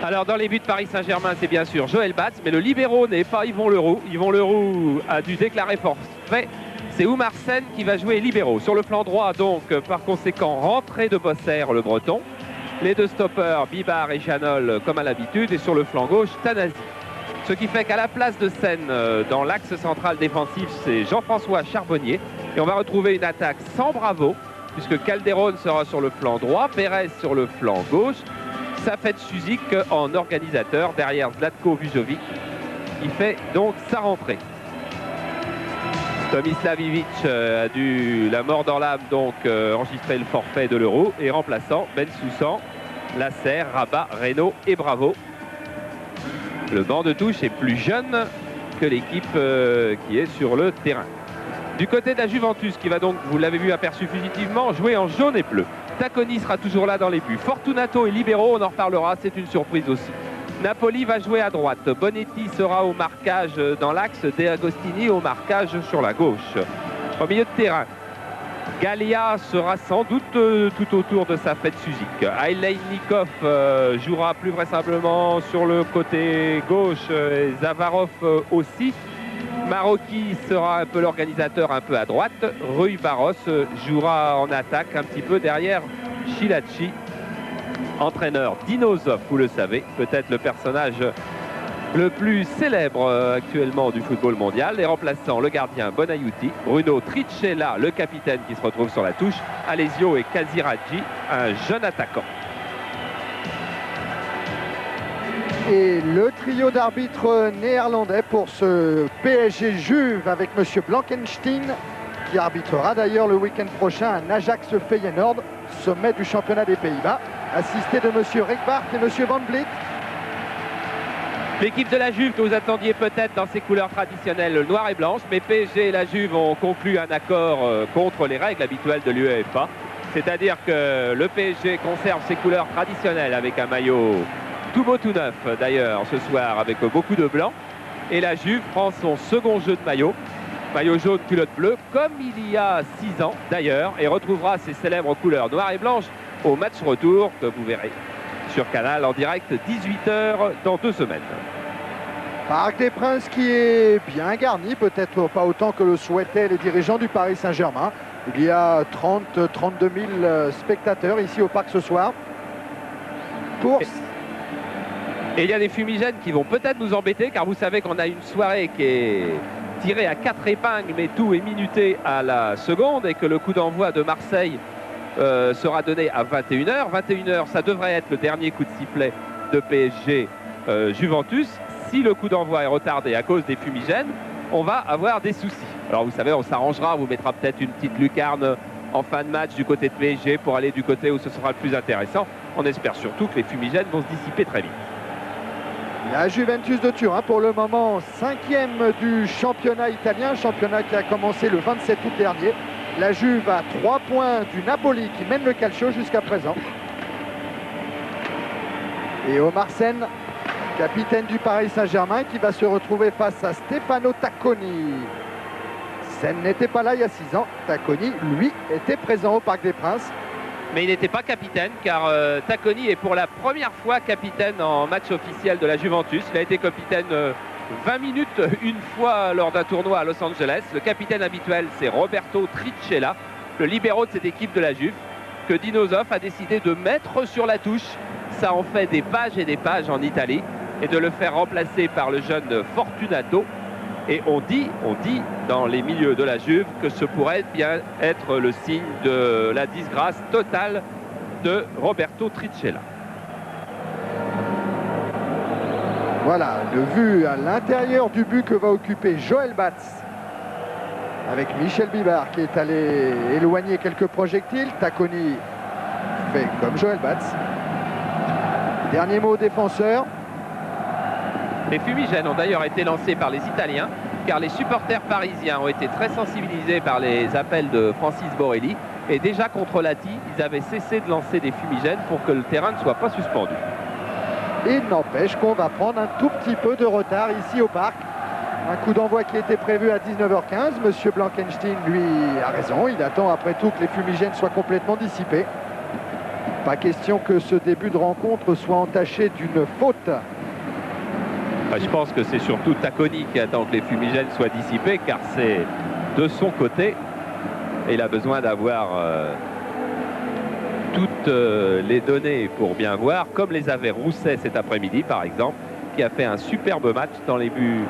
Alors dans les buts de Paris Saint-Germain, c'est bien sûr Joël Batz, mais le libéro n'est pas Yvon Leroux. Yvon Leroux a dû déclarer forfait. C'est Oumar Sène qui va jouer libéro. Sur le flanc droit, donc, par conséquent, rentrée de Bosser, le breton. Les deux stoppeurs, Bibard et Janol, comme à l'habitude. Et sur le flanc gauche, Tanasi. Ce qui fait qu'à la place de Sène, dans l'axe central défensif, c'est Jean-François Charbonnier. Et on va retrouver une attaque sans Bravo, puisque Calderon sera sur le flanc droit, Pérez sur le flanc gauche. Safet Suzik en organisateur derrière Zlatko Vujovic. Il fait donc sa rentrée. Tomislav Ivic a dû, la mort dans l'âme, donc enregistrer le forfait de l'Euro. Et remplaçant Ben Soussan, Lasserre, Rabat, Reynaud et Bravo. Le banc de touche est plus jeune que l'équipe qui est sur le terrain. Du côté de la Juventus, qui va donc, vous l'avez vu aperçu fugitivement, jouer en jaune et bleu. Tacconi sera toujours là dans les buts. Fortunato et Libero, on en reparlera, c'est une surprise aussi. Napoli va jouer à droite. Bonetti sera au marquage dans l'axe. De Agostini au marquage sur la gauche. Au milieu de terrain, Gallia sera sans doute tout autour de Safet Suzik. Aileynikov jouera plus vraisemblablement sur le côté gauche. Et Zavarov aussi. Marocchi sera un peu l'organisateur, un peu à droite. Rui Barros jouera en attaque un petit peu derrière Schillaci. Entraîneur Dino Zoff, vous le savez, peut-être le personnage le plus célèbre actuellement du football mondial. Et remplaçant le gardien Bonaiuti, Bruno Trichella, le capitaine qui se retrouve sur la touche, Alessio et Casiraghi, un jeune attaquant. Et le trio d'arbitres néerlandais pour ce PSG Juve avec M. Blankenstein, qui arbitrera d'ailleurs le week-end prochain un Ajax Feyenoord, sommet du championnat des Pays-Bas, assisté de M. Rekbart et M. Van Vliet. L'équipe de la Juve que vous attendiez peut-être dans ses couleurs traditionnelles noires et blanches, mais PSG et la Juve ont conclu un accord contre les règles habituelles de l'UEFA. C'est-à-dire que le PSG conserve ses couleurs traditionnelles avec un maillot tout beau, tout neuf d'ailleurs ce soir avec beaucoup de blanc. Et la Juve prend son second jeu de maillot. Maillot jaune, culotte bleue, comme il y a 6 ans d'ailleurs, et retrouvera ses célèbres couleurs noires et blanches au match retour que vous verrez sur Canal en direct 18h dans 2 semaines. Parc des Princes qui est bien garni, peut-être pas autant que le souhaitaient les dirigeants du Paris Saint-Germain. Il y a 30-32 000 spectateurs ici au parc ce soir. Et il y a des fumigènes qui vont peut-être nous embêter, car vous savez qu'on a une soirée qui est tirée à 4 épingles, mais tout est minuté à la seconde, et que le coup d'envoi de Marseille sera donné à 21h. 21h, ça devrait être le dernier coup de sifflet de PSG Juventus. Si le coup d'envoi est retardé à cause des fumigènes, on va avoir des soucis. Alors vous savez, on s'arrangera, on vous mettra peut-être une petite lucarne en fin de match du côté de PSG pour aller du côté où ce sera le plus intéressant. On espère surtout que les fumigènes vont se dissiper très vite. La Juventus de Turin, pour le moment 5e du championnat italien, championnat qui a commencé le 27 août dernier. La Juve a 3 points du Napoli qui mène le calcio jusqu'à présent. Et Oumar Sène, capitaine du Paris Saint-Germain, qui va se retrouver face à Stefano Tacconi. Sène n'était pas là il y a 6 ans. Tacconi, lui, était présent au Parc des Princes. Mais il n'était pas capitaine, car Tacconi est pour la première fois capitaine en match officiel de la Juventus. Il a été capitaine 20 minutes une fois lors d'un tournoi à Los Angeles. Le capitaine habituel, c'est Roberto Trichella, le libéro de cette équipe de la Juve, que Dino Zoff a décidé de mettre sur la touche. Ça en fait des pages et des pages en Italie, et de le faire remplacer par le jeune Fortunato. Et on dit dans les milieux de la Juve que ce pourrait bien être le signe de la disgrâce totale de Roberto Trichella. Voilà, le vu à l'intérieur du but que va occuper Joël Batz. Avec Michel Bibard qui est allé éloigner quelques projectiles. Tacconi fait comme Joël Batz. Dernier mot aux défenseurs. Les fumigènes ont d'ailleurs été lancés par les Italiens, car les supporters parisiens ont été très sensibilisés par les appels de Francis Borelli. Et déjà contre Lati, ils avaient cessé de lancer des fumigènes pour que le terrain ne soit pas suspendu. Il n'empêche qu'on va prendre un tout petit peu de retard ici au parc. Un coup d'envoi qui était prévu à 19h15. Monsieur Blankenstein, lui, a raison. Il attend après tout que les fumigènes soient complètement dissipés. Pas question que ce début de rencontre soit entaché d'une faute. Je pense que c'est surtout Tacconi qui attend que les fumigènes soient dissipés, car c'est de son côté. Et il a besoin d'avoir toutes les données pour bien voir, comme les avait Rousset cet après-midi par exemple, qui a fait un superbe match dans les buts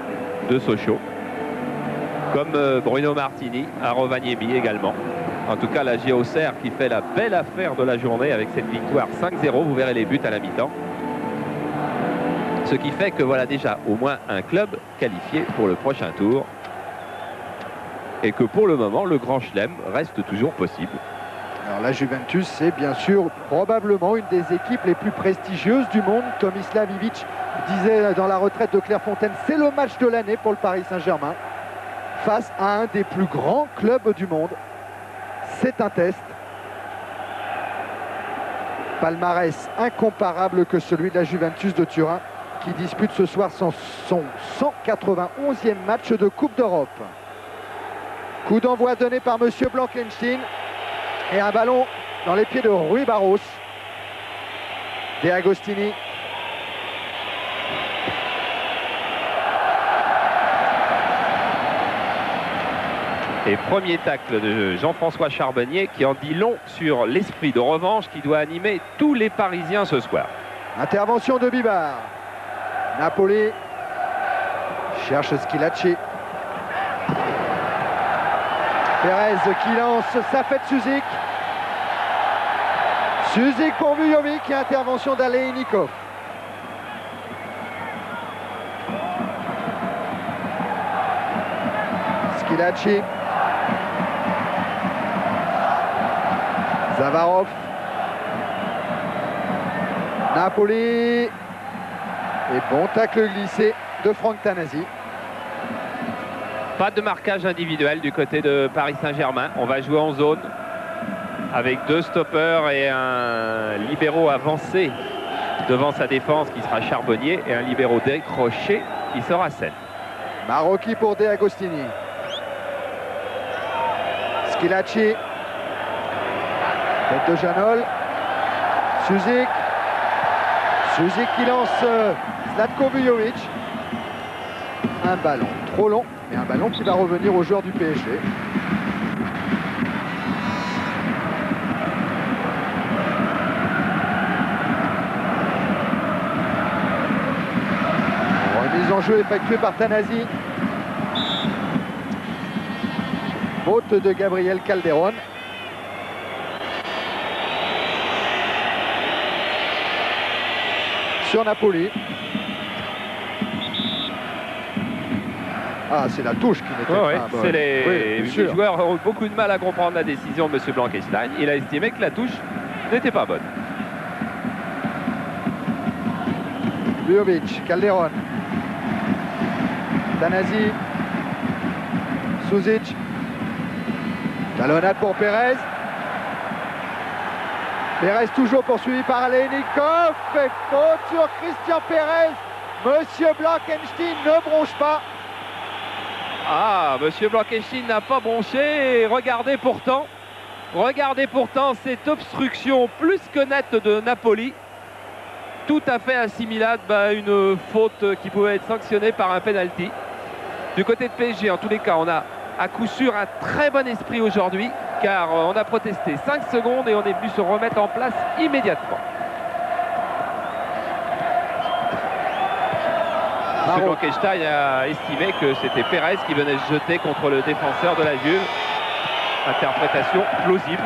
de Sochaux, comme Bruno Martini à Rovaniemi également. En tout cas, la Géocère qui fait la belle affaire de la journée avec cette victoire 5-0. Vous verrez les buts à la mi-temps. Ce qui fait que voilà déjà au moins un club qualifié pour le prochain tour. Et que pour le moment, le Grand Chelem reste toujours possible. Alors la Juventus, c'est bien sûr probablement une des équipes les plus prestigieuses du monde. Tomislav Ivic disait dans la retraite de Clairefontaine, c'est le match de l'année pour le Paris Saint-Germain. Face à un des plus grands clubs du monde. C'est un test. Palmarès incomparable que celui de la Juventus de Turin, qui dispute ce soir son 191e match de Coupe d'Europe. Coup d'envoi donné par Monsieur Blankenstein et un ballon dans les pieds de Rui Barros. De Agostini. Et premier tacle de Jean-François Charbonnier qui en dit long sur l'esprit de revanche qui doit animer tous les Parisiens ce soir. Intervention de Bibar. Napoli cherche Schilacci. Perez qui lance Safet Suzik. Suzik pour Vujovic et intervention d'Aleinikov. Schilacci. Zavarov. Napoli. Et bon tacle glissé de Franck Tanasi. Pas de marquage individuel du côté de Paris Saint-Germain. On va jouer en zone avec deux stoppeurs et un libéro avancé devant sa défense qui sera Charbonnier et un libéro décroché qui sera Sen. Marocchi pour De Agostini. Schilacci. Tête de Janol. Suzik. Suzik qui lance Zlatko Vujovic. Un ballon trop long, mais un ballon qui va revenir aux joueurs du PSG. Remise en jeu effectuée par Tanasi. Faute de Gabriel Calderon. Sur Napoli. Ah, c'est la touche qui n'était pas bonne. Les joueurs ont beaucoup de mal à comprendre la décision de M. Blankenstein. Il a estimé que la touche n'était pas bonne. Vujovic, Calderon. Tanasi. Suzic. Talonnade pour Perez. Perez toujours poursuivi par Aleinikov. Et faute sur Christian Perez. Monsieur Blankenstein ne bronche pas. Ah, Monsieur Blankenstein n'a pas bronché. Regardez pourtant cette obstruction plus que nette de Napoli. Tout à fait assimilable à une faute qui pouvait être sanctionnée par un penalty. Du côté de PSG, en tous les cas, on a à coup sûr un très bon esprit aujourd'hui, car on a protesté 5 secondes et on est venu se remettre en place immédiatement. M. Blankenstein a estimé que c'était Perez qui venait se jeter contre le défenseur de la Juve. Interprétation plausible.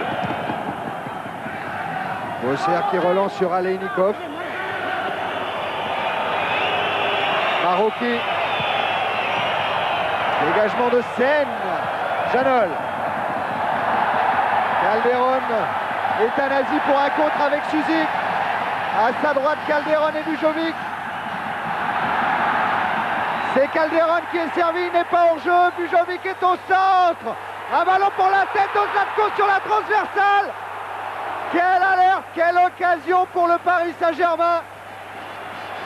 Auxerre qui relance sur Aleinikov. Marocchi. Dégagement de Sen. Janol. Calderon et Tanasi pour un contre avec Suzik. À sa droite, Calderon et Vujovic. C'est Calderon qui est servi, il n'est pas hors jeu. Vujovic est au centre. Un ballon pour la tête de Zlatko sur la transversale. Quelle alerte, quelle occasion pour le Paris Saint-Germain.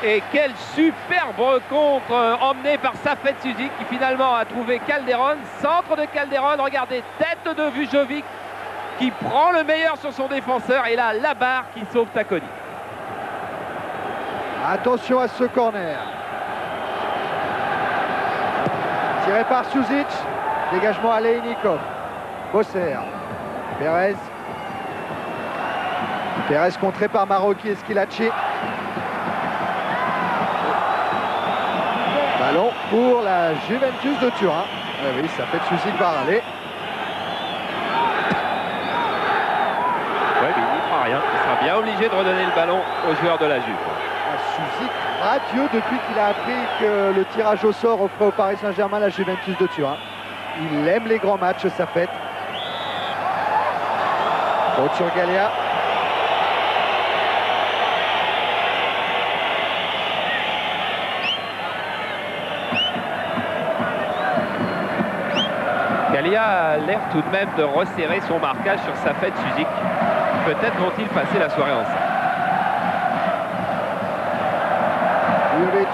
Et quel superbe contre emmené par Safet Suzik qui finalement a trouvé Calderon. Centre de Calderon, regardez, tête de Vujovic qui prend le meilleur sur son défenseur. Et là, la barre qui sauve Tacconi. Attention à ce corner. Tiré par Suzic. Dégagement à Leinikov. Bosser. Perez. Perez contré par Maroki et Schilacci. Ballon pour la Juventus de Turin. Ah oui, ça fait de Suzic Barralé. Ouais, mais il n'y fera rien. Il sera bien obligé de redonner le ballon aux joueurs de la Juve. Suzic radieux depuis qu'il a appris que le tirage au sort offrait au Paris Saint-Germain la Juventus de Turin. Il aime les grands matchs, ça fête. Faute sur Gallia. Gallia a l'air tout de même de resserrer son marquage sur sa fête Suzic. Peut-être vont-ils passer la soirée ensemble. Vujovic.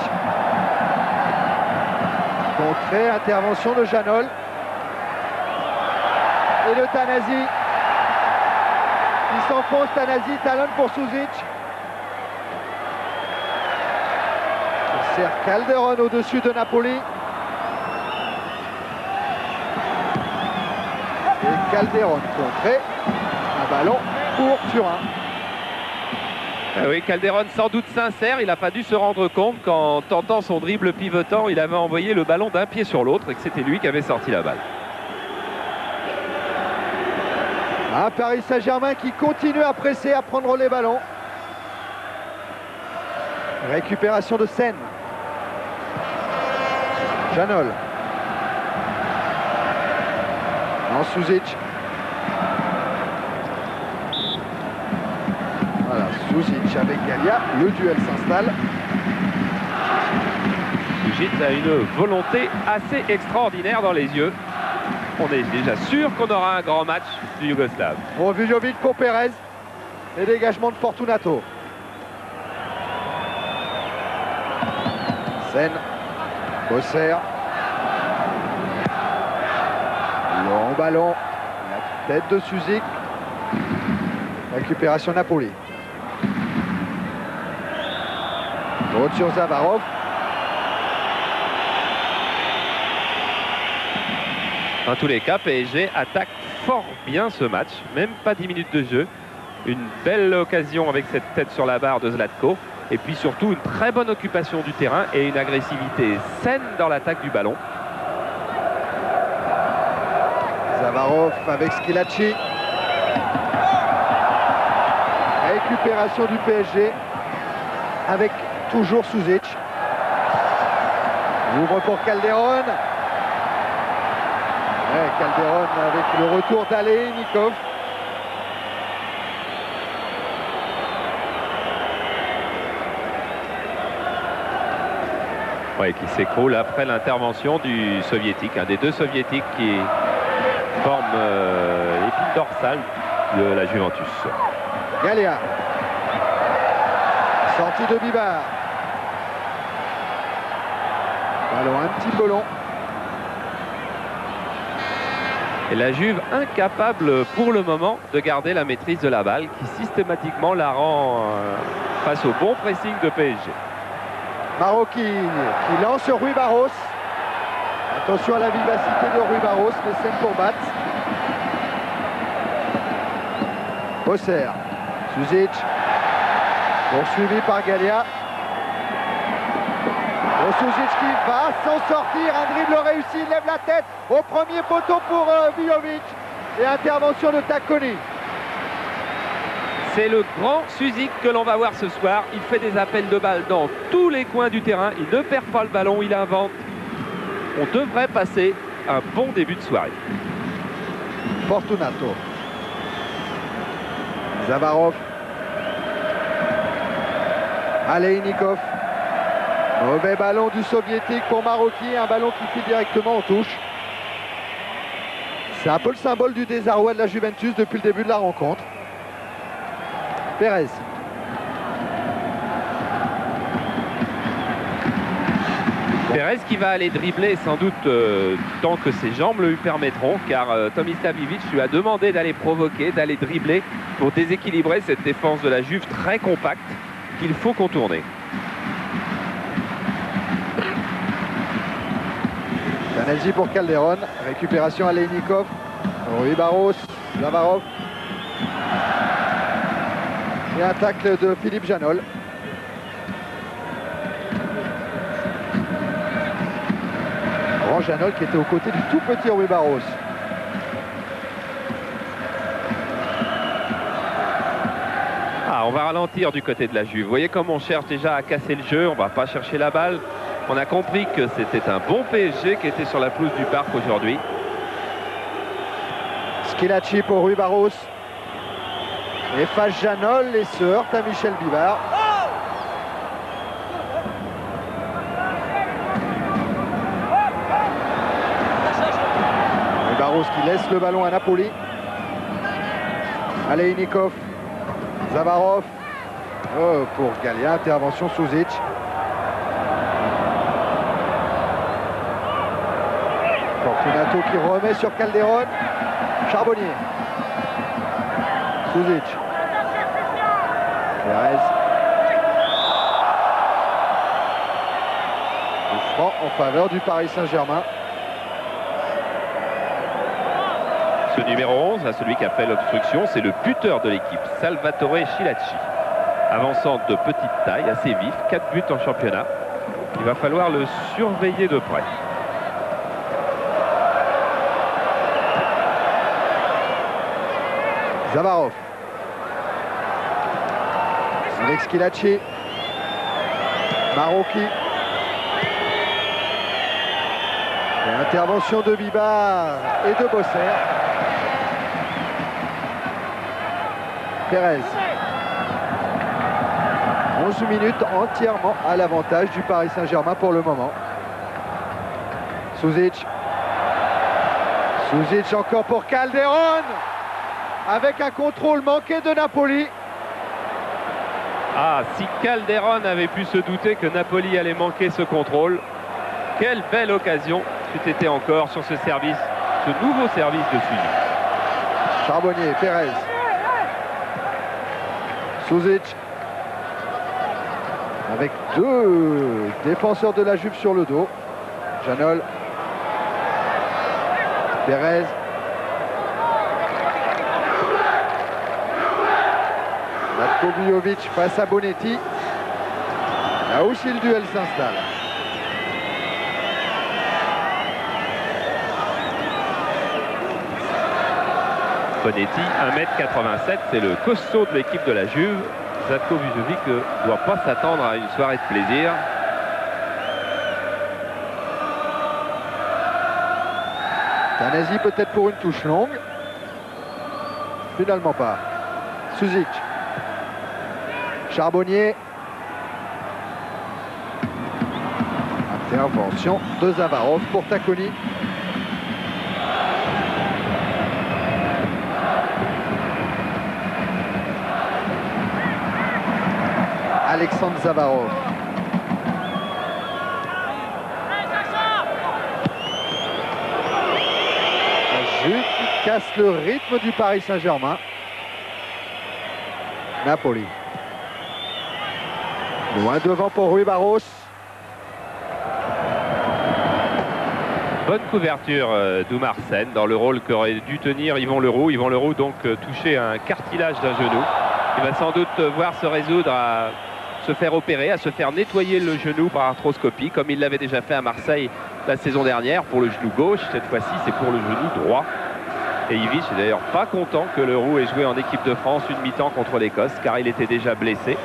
Contré, intervention de Janol. Et le Tanasi. Il s'enfonce, Tanasi, talonne pour Suzic. Il sert Calderon au-dessus de Napoli. Et Calderon contré. Un ballon pour Turin. Ah oui, Calderon sans doute sincère, il n'a pas dû se rendre compte qu'en tentant son dribble pivotant, il avait envoyé le ballon d'un pied sur l'autre et que c'était lui qui avait sorti la balle. Un Paris Saint-Germain qui continue à presser, à prendre les ballons. Récupération de Sen. Janol. En Suzic. Voilà, Suzic avec Gallia. Le duel s'installe. Suzic a une volonté assez extraordinaire dans les yeux. On est déjà sûr qu'on aura un grand match du Yougoslave. Bon, Vujovic pour Perez. Et dégagement de Fortunato. Sen. Bosser. Long ballon. La tête de Suzic. Récupération Napoli. Faute sur Zavarov. Dans tous les cas, PSG attaque fort bien ce match, même pas 10 minutes de jeu. Une belle occasion avec cette tête sur la barre de Zlatko. Et puis surtout une très bonne occupation du terrain et une agressivité saine dans l'attaque du ballon. Zavarov avec Schilacci. Récupération du PSG avec toujours Suzic. Ouvre pour Calderon. Ouais, Calderon avec le retour d'Aleinikov. Ouais, qui s'écroule après l'intervention du soviétique, un des deux soviétiques qui forment l'épine dorsale de la Juventus. Gallia. Sortie de Bibar. Ballon un petit peu long. Et la Juve incapable pour le moment de garder la maîtrise de la balle qui systématiquement la rend face au bon pressing de PSG. Maroki qui lance Rui Barros. Attention à la vivacité de Rui Barros, mais c'est pour battre. Bosser. Suzic. Poursuivi par Gallia. Suzic qui va s'en sortir, un dribble réussi, il lève la tête au premier poteau pour Vujovic et intervention de Tacconi. C'est le grand Suzic que l'on va voir ce soir. Il fait des appels de balles dans tous les coins du terrain, il ne perd pas le ballon, il invente. On devrait passer un bon début de soirée. Fortunato. Zavarov. Aleinikov. Mauvais ballon du soviétique pour Maroki, un ballon qui file directement en touche. C'est un peu le symbole du désarroi de la Juventus depuis le début de la rencontre. Perez. Perez Perez qui va aller dribbler sans doute tant que ses jambes le lui permettront, car Tomislav Ivic lui a demandé d'aller provoquer, d'aller dribbler pour déséquilibrer cette défense de la Juve très compacte qu'il faut contourner. Canesi pour Calderon, récupération à Leinikov, Rui Barros, Zavarov. Et un tacle de Philippe Janol. Grand Janol qui était aux côtés du tout petit Rui Barros. Ah, on va ralentir du côté de la Juve. Vous voyez comme on cherche déjà à casser le jeu, on va pas chercher la balle. On a compris que c'était un bon PSG qui était sur la pelouse du Parc aujourd'hui. Schilacci pour Rui Barros. Efface Janol et se heurte à Michel Bivard. Rui Barros qui laisse le ballon à Napoli. Aleinikov. Zavarov. Oh, pour Gallia, intervention Suzic. Fortunato qui remet sur Calderon. Charbonnier. Suzic. Perez. Coup franc en faveur du Paris Saint-Germain. Ce numéro 11, celui qui a fait l'obstruction, c'est le buteur de l'équipe, Salvatore Schilacci. Avançant de petite taille, assez vif, 4 buts en championnat. Il va falloir le surveiller de près. Zavarov. Avec Schilacci. Maroki. Et intervention de Bibar et de Bosser. Perez. 11 minutes entièrement à l'avantage du Paris Saint-Germain pour le moment. Suzic. Suzic encore pour Calderon. Avec un contrôle manqué de Napoli. Ah, si Calderon avait pu se douter que Napoli allait manquer ce contrôle, quelle belle occasion c'eût été encore sur ce service, ce nouveau service de suivi. Charbonnier, Perez. Suzic. Avec deux défenseurs de la Juve sur le dos. Janol. Perez. Matko Vujovic face à Bonetti. Là aussi le duel s'installe. Bonetti, 1m87, c'est le costaud de l'équipe de la Juve. Zlatko Vujovic ne doit pas s'attendre à une soirée de plaisir. Tanasi peut-être pour une touche longue. Finalement pas. Suzic. Charbonnier. Intervention de Zavarov pour Tacconi. Alexandre Zavarov. La Juve qui casse le rythme du Paris Saint-Germain. Napoli. Loin devant pour Rui Barros. Bonne couverture d'Oumar Sen dans le rôle qu'aurait dû tenir Yvon Leroux. Yvon Leroux donc touché à un cartilage d'un genou. Il va sans doute voir se résoudre à se faire opérer, à se faire nettoyer le genou par arthroscopie, comme il l'avait déjà fait à Marseille la saison dernière pour le genou gauche. Cette fois-ci, c'est pour le genou droit. Et Ivic n'est d'ailleurs pas content que Leroux ait joué en équipe de France une mi-temps contre l'Écosse, car il était déjà blessé.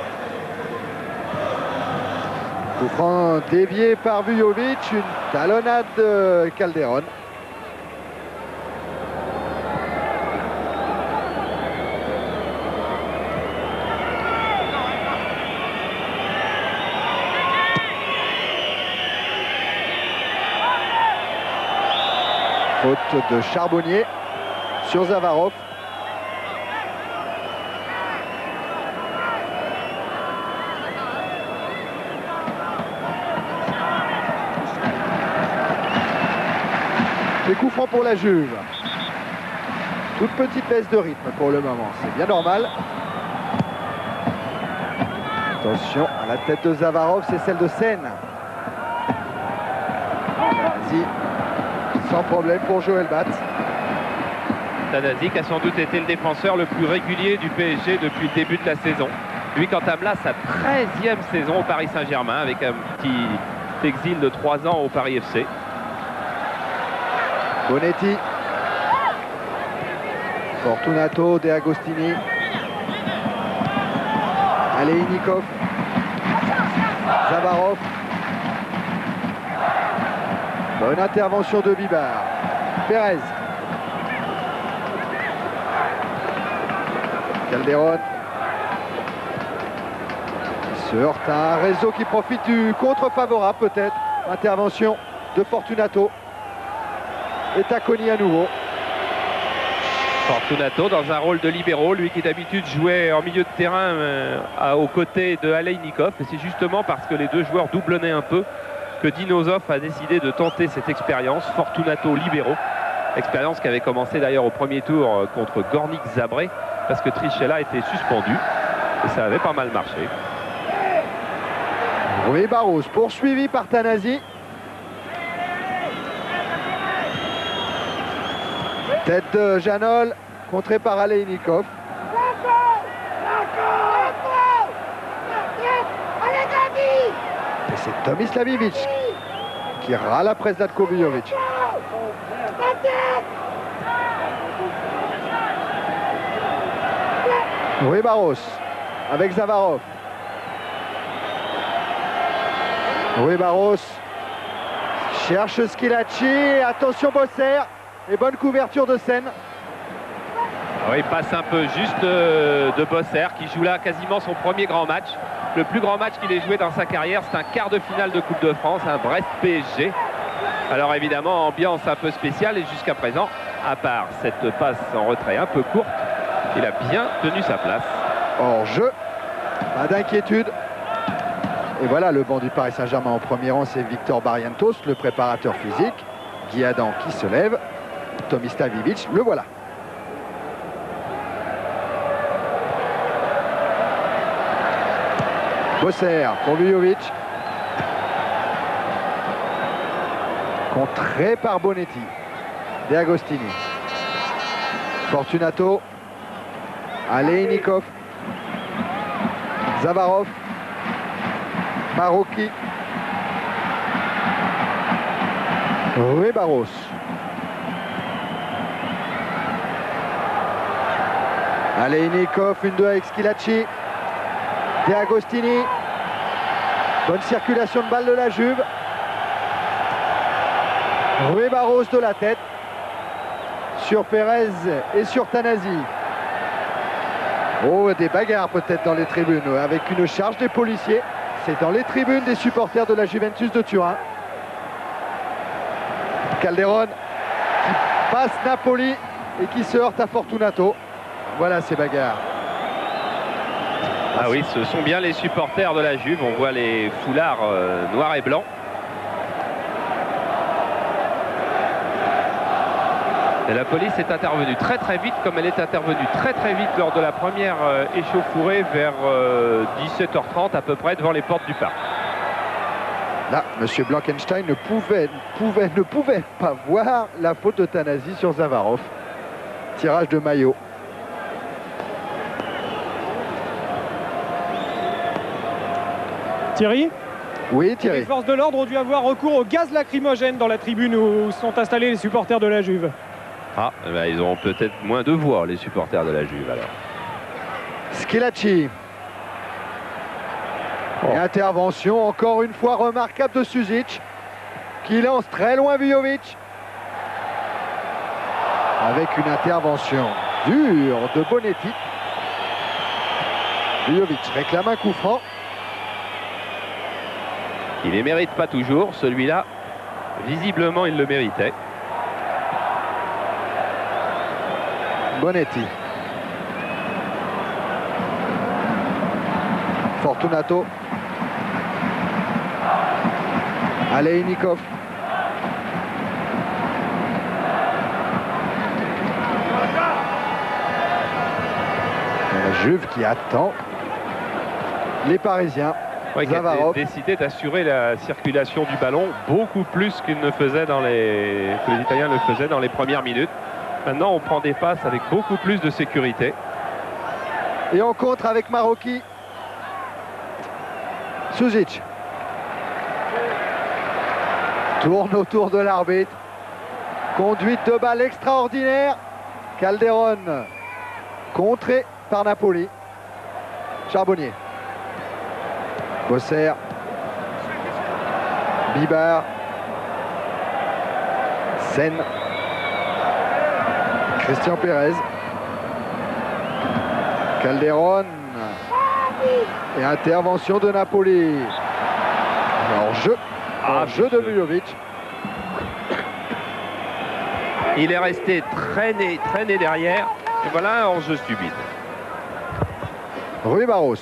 Coup franc dévié par Vujovic, une talonnade de Calderon. Faute de Charbonnier sur Zavarov. Les coups francs pour la Juve. Toute petite baisse de rythme pour le moment, c'est bien normal. Attention, à la tête de Zavarov, c'est celle de Sen. Vas-y, sans problème pour Joël Batz. Tanasi qui a sans doute été le défenseur le plus régulier du PSG depuis le début de la saison. Lui qui entame là sa 13e saison au Paris Saint-Germain avec un petit exil de 3 ans au Paris FC. Bonetti. Fortunato, De Agostini. Aleinikov. Zavarov. Bonne intervention de Bibar. Pérez. Calderon. Se heurte à un réseau qui profite du contre favorable peut-être. Intervention de Fortunato. Et Tacconi à nouveau. Fortunato dans un rôle de libéraux, lui qui d'habitude jouait en milieu de terrain aux côtés de Aleinikov. Et c'est justement parce que les deux joueurs doublonnaient un peu que Dinosov a décidé de tenter cette expérience. Fortunato libéraux. Expérience qui avait commencé d'ailleurs au premier tour contre Gornik Zabré parce que Trichella était suspendu. Et ça avait pas mal marché. Rui Barros poursuivi par Tanasi. Tête de Janol, contrée par Aleinikov. Et c'est Tomislavivic qui râle après Zlatko Vujovic. Rui Barros avec Zavarov. Rui Barros cherche Schillaci. Attention Bosser. Et bonne couverture de Sen. Oui, il passe un peu juste de Bosser qui joue là quasiment son premier grand match. Le plus grand match qu'il ait joué dans sa carrière, c'est un quart de finale de Coupe de France, un Brest-PSG. Alors évidemment, ambiance un peu spéciale et jusqu'à présent, à part cette passe en retrait un peu courte, il a bien tenu sa place. Hors jeu, pas d'inquiétude. Et voilà le banc du Paris Saint-Germain en premier rang, c'est Victor Barrientos, le préparateur physique. Guy Adam qui se lève. Tomislavivic, le voilà. Bosser pour Vujovic. Contré par Bonetti. De Agostini. Fortunato. Aleinikov. Zavarov. Marocchi. Rui Barros. Aleinikov, une 2 avec Schillaci. De Agostini. Bonne circulation de balle de la Juve. Rui Barros de la tête. Sur Pérez et sur Tanasi. Oh, des bagarres peut-être dans les tribunes avec une charge des policiers. C'est dans les tribunes des supporters de la Juventus de Turin. Calderon qui passe Napoli et qui se heurte à Fortunato. Voilà ces bagarres. Ah oui, ce sont bien les supporters de la Juve. On voit les foulards noirs et blancs. Et la police est intervenue très très vite, comme elle est intervenue très très vite lors de la première échauffourée vers 17h30 à peu près devant les portes du parc. Là, M. Blankenstein ne pouvait pas voir la faute de Tanasi sur Zavarov. Tirage de maillot. Thierry ? Oui, Thierry. Les forces de l'ordre ont dû avoir recours au gaz lacrymogène dans la tribune où sont installés les supporters de la Juve. Ah, ben ils auront peut-être moins de voix, les supporters de la Juve alors. Schillaci. Oh. Et intervention encore une fois remarquable de Susic qui lance très loin Vujovic. Avec une intervention dure de Bonetti. Vujovic réclame un coup franc. Il ne les mérite pas toujours, celui-là, visiblement il le méritait. Bonetti. Fortunato. Aleinikov. Juve qui attend les Parisiens. Ouais, qui a Zavarov. décidé d'assurer la circulation du ballon beaucoup plus qu'il ne faisait que les Italiens le faisaient dans les premières minutes. Maintenant, on prend des passes avec beaucoup plus de sécurité. Et on contre avec Marocchi. Suzic. Tourne autour de l'arbitre. Conduite de balle extraordinaire. Calderon. Contré par Napoli. Charbonnier. Bosser. Bibar. Sen. Christian Pérez. Calderon. Et intervention de Napoli. Hors-jeu. Hors-jeu de Vujovic. Il est resté traîné derrière. Et voilà un hors-jeu stupide. Rui Barros.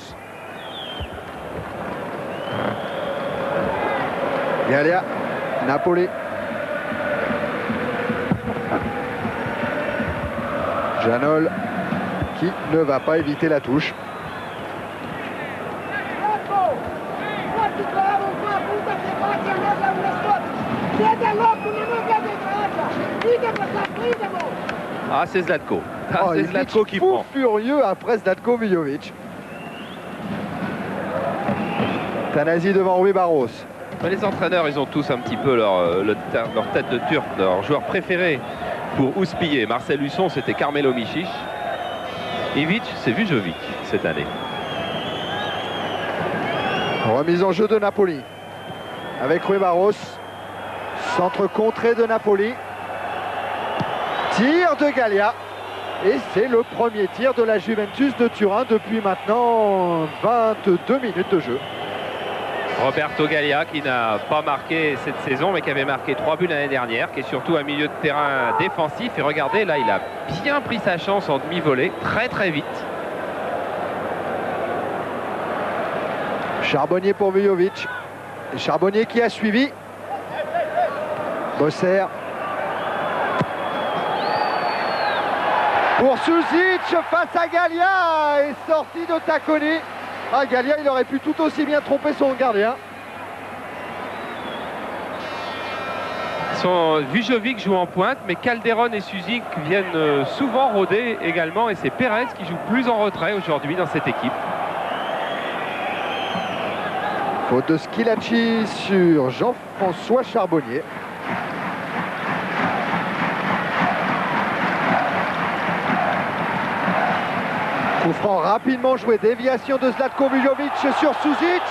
Gallia. Napoli. Janol qui ne va pas éviter la touche. Ah, c'est Zlatko. Ah, Oh, c'est il Zlatko est qui fou prend. furieux après Zlatko Vujovic. Tanasi devant Rui Barros. Mais les entraîneurs, ils ont tous un petit peu leur tête de turc, leur joueur préféré pour houspiller. Marcel Husson, c'était Carmelo Mišić. Ivic, c'est Vujovic cette année. Remise en jeu de Napoli. Avec Rui Barros. Centre contré de Napoli. Tir de Gallia. Et c'est le premier tir de la Juventus de Turin depuis maintenant 22 minutes de jeu. Roberto Gallia qui n'a pas marqué cette saison mais qui avait marqué 3 buts l'année dernière, qui est surtout un milieu de terrain défensif. Et regardez, là il a bien pris sa chance en demi-volée, très vite. Charbonnier pour Vujovic. Et Charbonnier qui a suivi. Bosser. Pour Suzic face à Gallia. Et sortie de Tacconi. Ah, Gallia, il aurait pu tout aussi bien tromper son gardien. Vujovic joue en pointe, mais Calderon et Suzic viennent souvent rôder également. Et c'est Pérez qui joue plus en retrait aujourd'hui dans cette équipe. Faute de Schilacci sur Jean-François Charbonnier. Coup franc rapidement joué, déviation de Zlatko Vujovic sur Suzic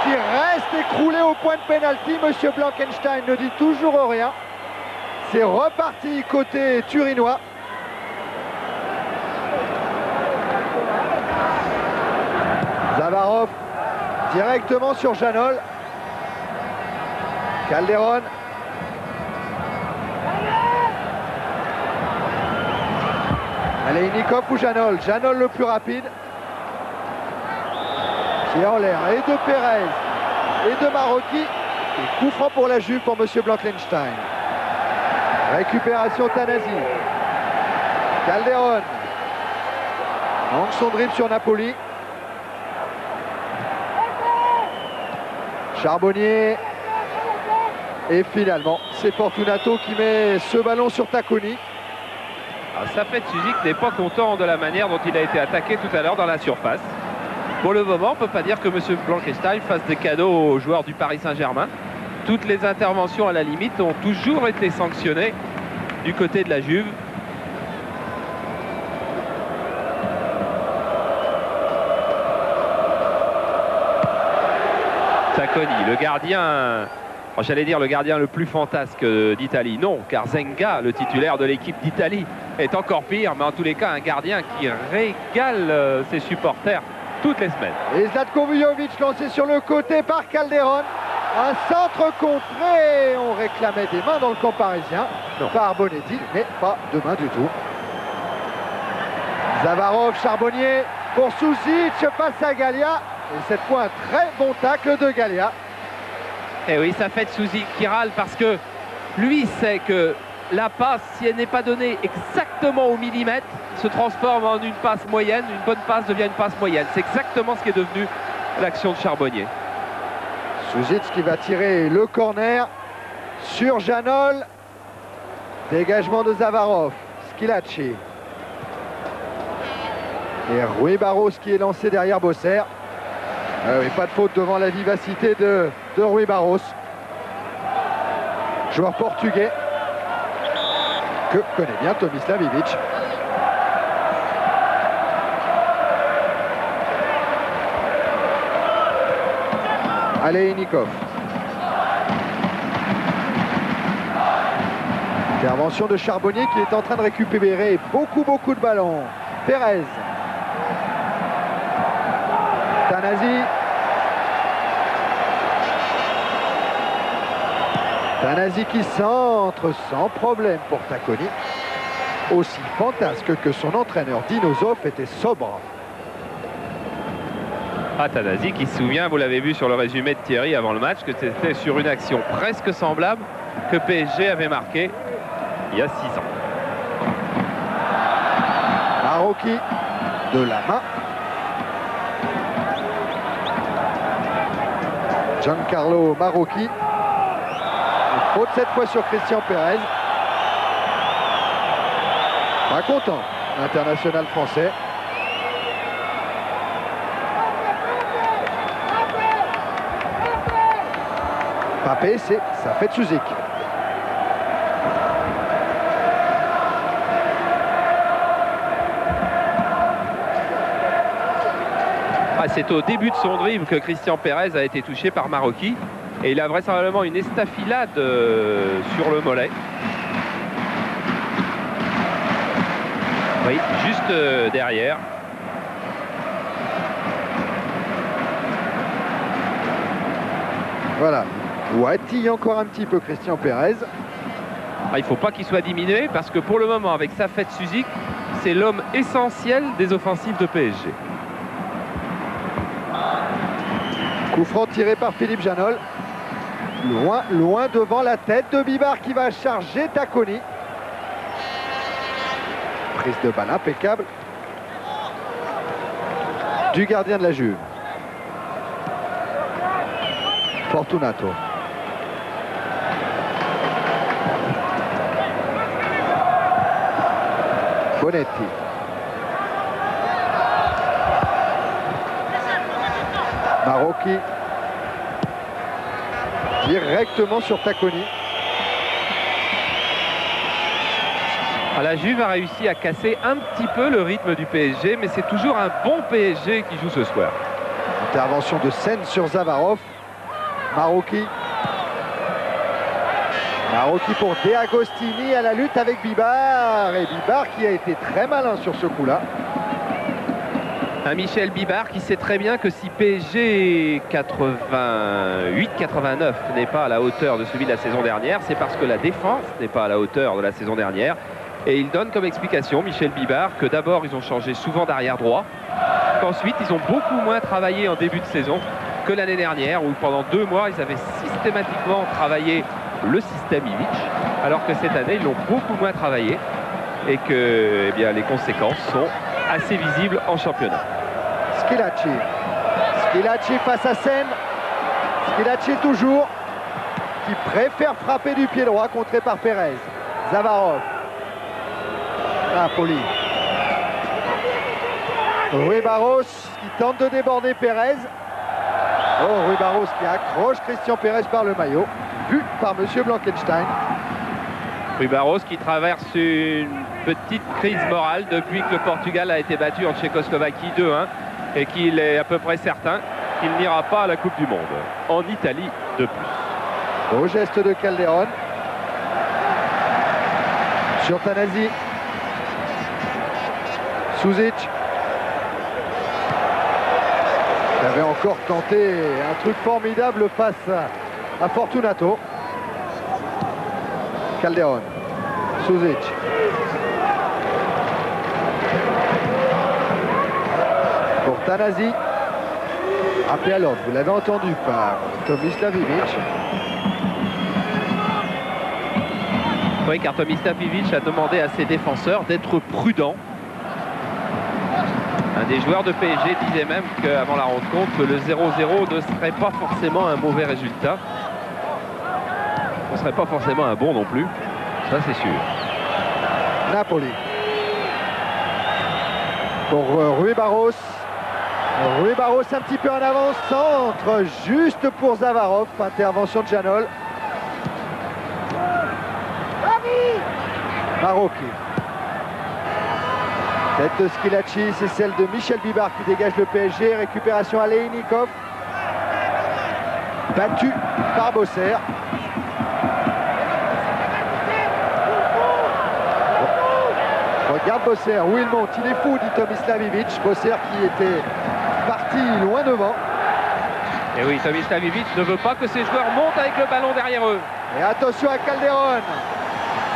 qui reste écroulé au point de pénalty. Monsieur Blankenstein ne dit toujours rien. C'est reparti côté turinois. Zavarov directement sur Janol. Calderon. Allez, Nikov ou Janol. Janol le plus rapide. Qui est en l'air. Et de Pérez. Et de Marocchi. Et coup franc pour la Juve pour Monsieur Blankenstein. Récupération Tanasi. Calderon. Manque son dribble sur Napoli. Charbonnier. Et finalement, c'est Fortunato qui met ce ballon sur Tacconi. Ça fait Suzic n'est pas content de la manière dont il a été attaqué tout à l'heure dans la surface. Pour le moment, on ne peut pas dire que M. Blankenstein fasse des cadeaux aux joueurs du Paris Saint-Germain. Toutes les interventions à la limite ont toujours été sanctionnées du côté de la Juve. Tacconi, le gardien, j'allais dire le gardien le plus fantasque d'Italie. Non, car Zenga, le titulaire de l'équipe d'Italie, est encore pire. Mais en tous les cas, un gardien qui régale ses supporters toutes les semaines. Et Zlatko Vujovic lancé sur le côté par Calderon. Un centre contré. On réclamait des mains dans le camp parisien par Bonetti, mais pas de main du tout. Zavarov, Charbonnier pour Suzic face à Gallia. Et cette fois, un très bon tacle de Gallia. Et oui, ça fait Suzic qui râle parce que lui sait que la passe, si elle n'est pas donnée exactement au millimètre, se transforme en une passe moyenne, une bonne passe devient une passe moyenne. C'est exactement ce qui est devenu l'action de Charbonnier. Suzic qui va tirer le corner sur Janol. Dégagement de Zavarov. Schillaci. Et Rui Barros qui est lancé derrière Bosser. Oui, pas de faute devant la vivacité de Rui Barros. Joueur portugais que connaît bien Tomislav Ivic. Alejnikov. Intervention de Charbonnier qui est en train de récupérer beaucoup de ballons. Pérez. Tanasi. Tanasi qui centre sans problème pour Tacconi. Aussi fantasque que son entraîneur Dinosov était sobre. Tanasi qui se souvient, vous l'avez vu sur le résumé de Thierry avant le match, que c'était sur une action presque semblable que PSG avait marqué il y a 6 ans. Maroki de la main. Giancarlo Maroki. Faute cette fois sur Christian Pérez. Pas content, l'international français. Papé, ça fait Suzic. C'est au début de son dribble que Christian Pérez a été touché par Maroki. Et il a vraisemblablement une estafilade sur le mollet. Oui, juste derrière. Voilà. Ouatille encore un petit peu Christian Pérez. Il ne faut pas qu'il soit diminué parce que pour le moment, avec Safet Suzic, c'est l'homme essentiel des offensives de PSG. Coup franc tiré par Philippe Janol. Loin devant la tête de Bibar qui va charger Tacconi. Prise de balle impeccable du gardien de la Juve. Fortunato. Bonetti. Maroki. Directement sur Tacconi. La Juve a réussi à casser un petit peu le rythme du PSG, mais c'est toujours un bon PSG qui joue ce soir. Intervention de Sen sur Zavarov. Maroki. Maroki pour De Agostini à la lutte avec Bibar. Et Bibar qui a été très malin sur ce coup-là. Un Michel Bibar qui sait très bien que si PSG 88-89 n'est pas à la hauteur de celui de la saison dernière, c'est parce que la défense n'est pas à la hauteur de la saison dernière. Et il donne comme explication, Michel Bibar, que d'abord ils ont changé souvent d'arrière droit, qu'ensuite ils ont beaucoup moins travaillé en début de saison que l'année dernière, où pendant 2 mois ils avaient systématiquement travaillé le système Ivic, alors que cette année ils l'ont beaucoup moins travaillé et que les conséquences sont assez visibles en championnat. Schillaci. Schillaci face à Sen. Schillaci toujours, qui préfère frapper du pied droit, contré par Pérez. Zavarov. Napoli. Rui Barros qui tente de déborder Pérez. Oh, Rui Barros qui accroche Christian Pérez par le maillot. Vu par monsieur Blankenstein. Rui Barros qui traverse une petite crise morale depuis que le Portugal a été battu en Tchécoslovaquie 2-1 et qu'il est à peu près certain qu'il n'ira pas à la Coupe du Monde. En Italie de plus. Au geste de Calderon. Sur Tanasi. Suzic. Il avait encore tenté un truc formidable face à Fortunato. Calderon. Suzic. Pour Tanasi. Appelé à l'ordre, vous l'avez entendu par Tomislav Ivic. Oui, car Tomislav Ivic a demandé à ses défenseurs d'être prudents Un des joueurs de PSG disait même qu'avant la rencontre, que le 0-0 ne serait pas forcément un mauvais résultat. Ce ne serait pas forcément un bon non plus. Ça, c'est sûr. Napoli. Pour Rui Barros. Rui Barros un petit peu en avance, centre juste pour Zavarov, intervention de Janol. Marocchi. Tête de Schillaci, c'est celle de Michel Bibar qui dégage le PSG. Récupération à Leinikov. Battu par Bosser. Regarde Bosser, où il monte, il est fou, dit Tomislavic. Bosser qui était parti loin devant. Et oui, Tomislavic ne veut pas que ses joueurs montent avec le ballon derrière eux. Et attention à Calderon.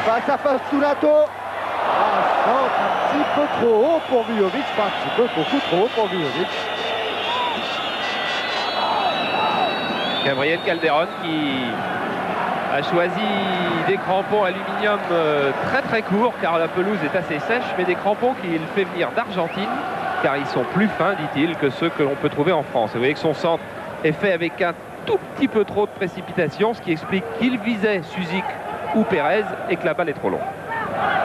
Face à Fortunato. Un centre un petit peu trop haut pour Vujovic. Pas un petit peu, beaucoup trop haut pour Vujovic. Gabriel Calderon qui a choisi des crampons aluminium très très courts car la pelouse est assez sèche, mais des crampons qu'il fait venir d'Argentine car ils sont plus fins, dit-il, que ceux que l'on peut trouver en France. Vous voyez que son centre est fait avec un tout petit peu trop de précipitation, ce qui explique qu'il visait Suzik ou Pérez et que la balle est trop longue.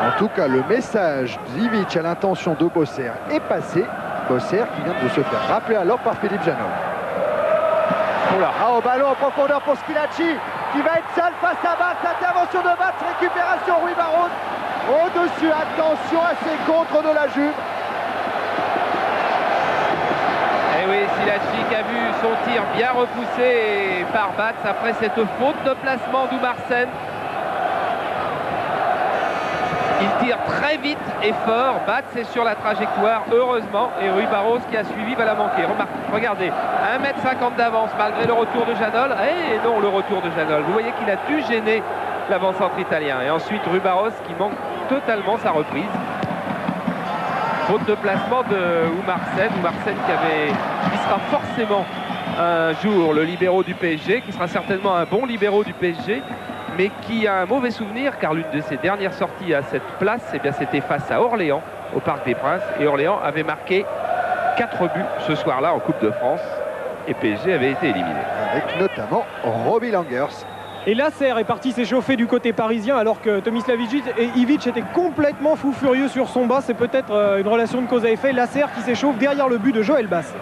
En tout cas, le message d'Ivic à l'intention de Bosser est passé. Bosser qui vient de se faire rappeler alors par Philippe Janol. Au ballon en profondeur pour Schillaci qui va être seul face à Batz. Intervention de Batz, récupération Rui Barros. Au-dessus, attention à ces contres de la Juve. Et oui, Schillaci qui a vu son tir bien repoussé par Batz après cette faute de placement d'Oumarsen. Il tire très vite et fort. Batz est sur la trajectoire, heureusement. Et Rui Barros qui a suivi va la manquer. Regardez, 1,50 m d'avance malgré le retour de Janol. Et non, le retour de Janol. Vous voyez qu'il a dû gêner l'avant-centre italien. Et ensuite, Rui Barros qui manque totalement sa reprise. Faute de placement de Oumarsen. Oumarsen qui sera forcément un jour le libéro du PSG, qui sera certainement un bon libéro du PSG, mais qui a un mauvais souvenir car l'une de ses dernières sorties à cette place, eh bien, c'était face à Orléans au Parc des Princes, et Orléans avait marqué 4 buts ce soir-là en Coupe de France et PSG avait été éliminé. Avec notamment Robbie Langers. Et Lasser est parti s'échauffer du côté parisien alors que Tomislavic et Ivic étaient complètement fous furieux sur son bas. C'est peut-être une relation de cause à effet. Lasser qui s'échauffe derrière le but de Joël Bass.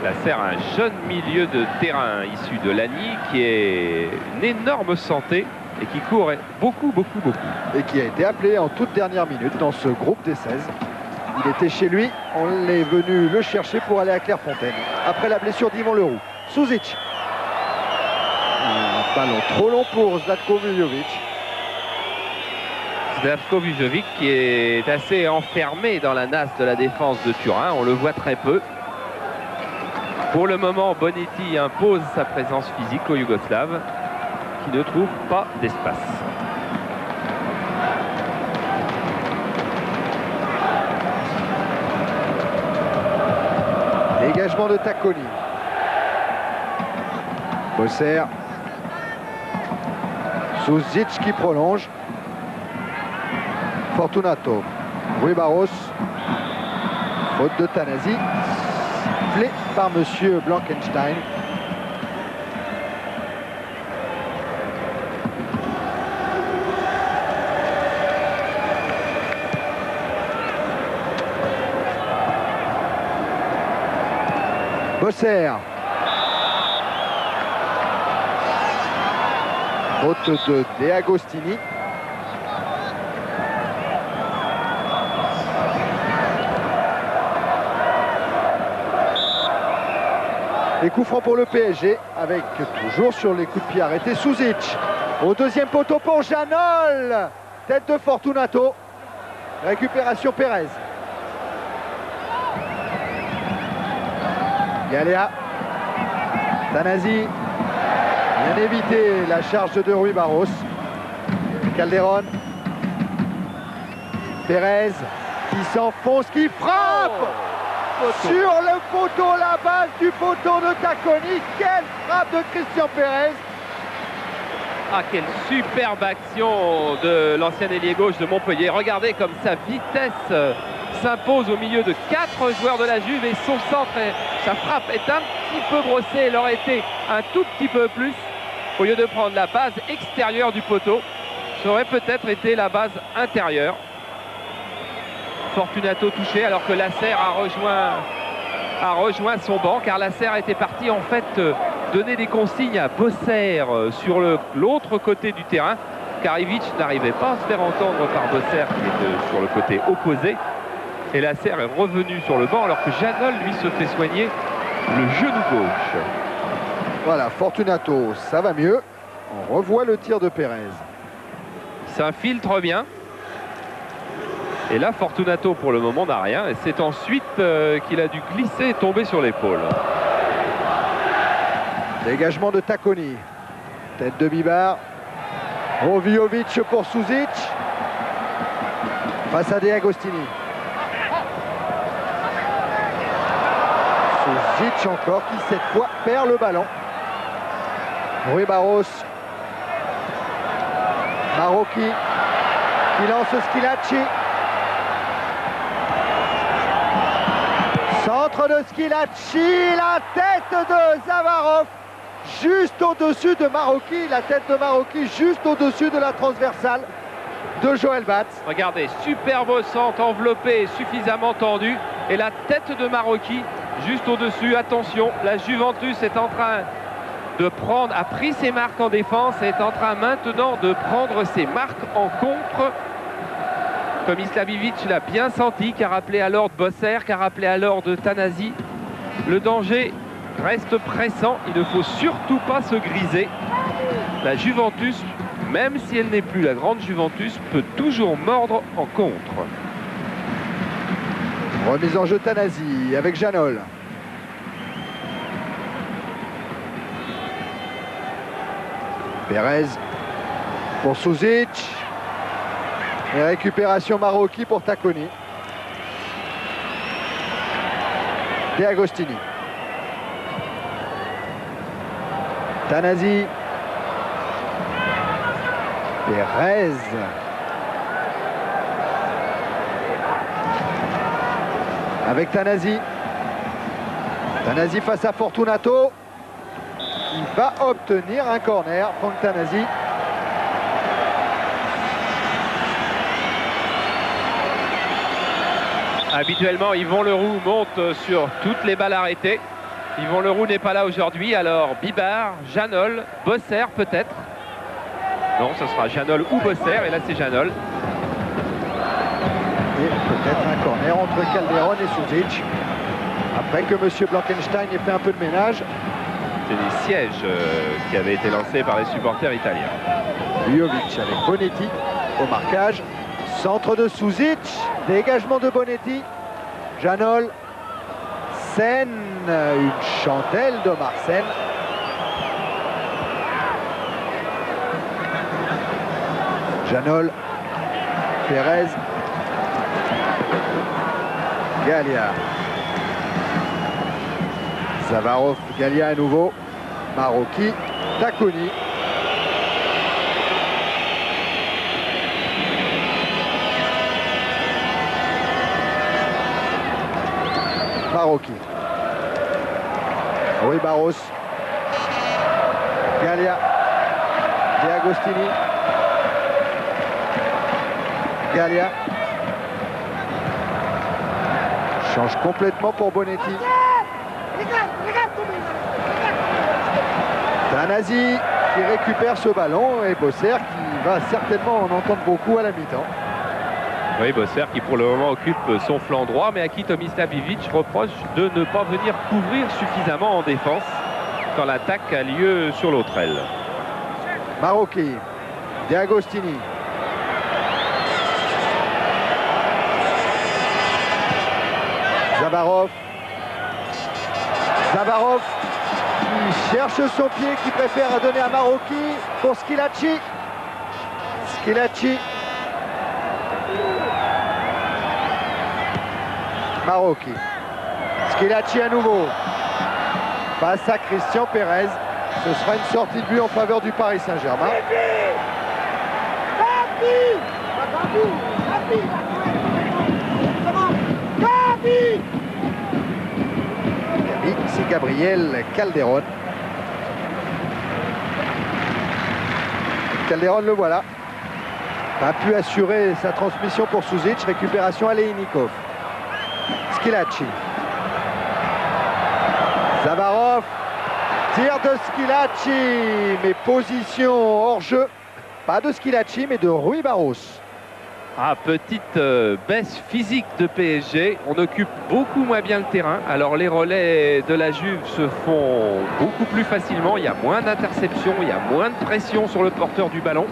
Lasser, un jeune milieu de terrain issu de Lagny qui est une énorme santé et qui court beaucoup. Et qui a été appelé en toute dernière minute dans ce groupe des 16. Il était chez lui, on est venu le chercher pour aller à Clairefontaine. Après la blessure d'Yvon Leroux. Suzic. Un ballon trop long pour Zlatko Vujovic. Zlatko Vujovic qui est assez enfermé dans la nasse de la défense de Turin. On le voit très peu. Pour le moment, Bonetti impose sa présence physique aux Yougoslaves qui ne trouvent pas d'espace. Dégagement de Tacconi. Bosser. Suzic qui prolonge. Fortunato. Rui Barros. Faute de Tanasi. Sifflé par monsieur Blankenstein. Bosser. Faute de De Agostini. Et coup franc pour le PSG avec toujours sur les coups de pied arrêtés Suzic. Au deuxième poteau pour Janol. Tête de Fortunato. Récupération Pérez. Galea. Tanasi. Bien évité la charge de Rui Barros. Calderon. Pérez qui s'enfonce, qui frappe sur le poteau, la base du poteau de Tacconi. Quelle frappe de Christian Pérez. Ah, quelle superbe action de l'ancien ailier gauche de Montpellier. Regardez comme sa vitesse s'impose au milieu de 4 joueurs de la Juve et son centre, sa frappe est un petit peu brossée. Elle aurait été un tout petit peu plus. Au lieu de prendre la base extérieure du poteau, ça aurait peut-être été la base intérieure. Fortunato touché alors que Lasserre a rejoint son banc, car Lasserre était parti en fait donner des consignes à Bosser sur l'autre côté du terrain, car Ivic n'arrivait pas à se faire entendre par Bosser qui était sur le côté opposé, et Lasserre est revenu sur le banc alors que Janol lui se fait soigner le genou gauche. Voilà, Fortunato, ça va mieux. On revoit le tir de Pérez. Il s'infiltre bien. Et là, Fortunato, pour le moment, n'a rien. Et c'est ensuite qu'il a dû glisser et tomber sur l'épaule. Dégagement de Tacconi. Tête de Bibar. Rovijovic pour Suzic. Face à De Agostini. Suzic encore qui, cette fois, perd le ballon. Rui Barros. Marocchi qui lance Schillaci. Centre de Schillaci, la tête de Zavarov juste au-dessus de Marocchi, la tête de Marocchi juste au-dessus de la transversale de Joël Batz. Regardez, superbe centre enveloppé, suffisamment tendu, et la tête de Marocchi juste au-dessus. Attention, la Juventus est en train de prendre, a pris ses marques en défense et est en train maintenant de prendre ses marques en contre. Tomislav Ivic l'a bien senti, qu'a rappelé alors de Bosser, qu'a rappelé alors de Tanasi. Le danger reste pressant, il ne faut surtout pas se griser. La Juventus, même si elle n'est plus la grande Juventus, peut toujours mordre en contre. Remise en jeu Tanasi avec Janol. Pérez pour Suzic. Et récupération Marocchi pour Tacconi. De Agostini. Tanasi. Pérez. Avec Tanasi. Tanasi face à Fortunato. Il va obtenir un corner, Franck Tanasi. Habituellement, Yvon Leroux monte sur toutes les balles arrêtées. Yvon Leroux n'est pas là aujourd'hui, alors Bibar, Janol, Bosser peut-être. Non, ce sera Janol ou Bosser, et là c'est Janol. Et peut-être un corner entre Calderon et Suzic. Après que M. Blankenstein ait fait un peu de ménage. C'est des sièges qui avaient été lancés par les supporters italiens. Jovic avec Bonetti au marquage. Centre de Suzic. Dégagement de Bonetti. Janol. Sen. Une chandelle de Marsen. Janol. Pérez. Gallia. Zavarov, Gallia à nouveau. Marocchi. Tacconi. Marocchi. Rui Barros. Gallia. De Agostini. Gallia. Change complètement pour Bonetti. Tanasi qui récupère ce ballon et Bosser qui va certainement en entendre beaucoup à la mi-temps. Oui, Bosser qui pour le moment occupe son flanc droit, mais à qui Tomislav Ivic reproche de ne pas venir couvrir suffisamment en défense quand l'attaque a lieu sur l'autre aile. Marocchi, De Agostini. Zavarov. Zavarov qui cherche son pied, qui préfère donner à Marocchi pour Schillaci. Schillaci. Marocchi. Schillaci à nouveau. Passe à Christian Pérez. Ce sera une sortie de but en faveur du Paris Saint-Germain. Oui, c'est Gabriel Calderon. Calderon, le voilà. A pu assurer sa transmission pour Suzic. Récupération Aleinikov. Schillaci. Zavarov. Tir de Schillaci. Mais position hors jeu. Pas de Schillaci, mais de Rui Barros. Ah, petite baisse physique de PSG. On occupe beaucoup moins bien le terrain. Alors les relais de la Juve se font beaucoup plus facilement. Il y a moins d'interceptions, il y a moins de pression sur le porteur du ballon.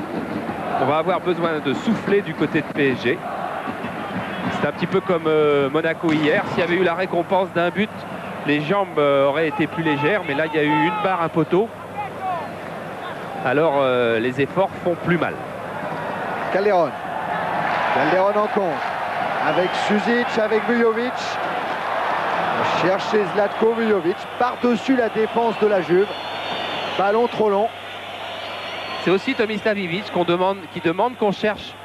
On va avoir besoin de souffler du côté de PSG. C'est un petit peu comme Monaco hier. S'il y avait eu la récompense d'un but, les jambes auraient été plus légères. Mais là, il y a eu une barre, un poteau. Alors les efforts font plus mal. Calderon. Calderon en compte. Avec Suzic, avec Vujovic. On cherche chez Zlatko Vujovic. Par-dessus la défense de la Juve. Ballon trop long. C'est aussi Tomislav Ivic qui demande qu'on cherche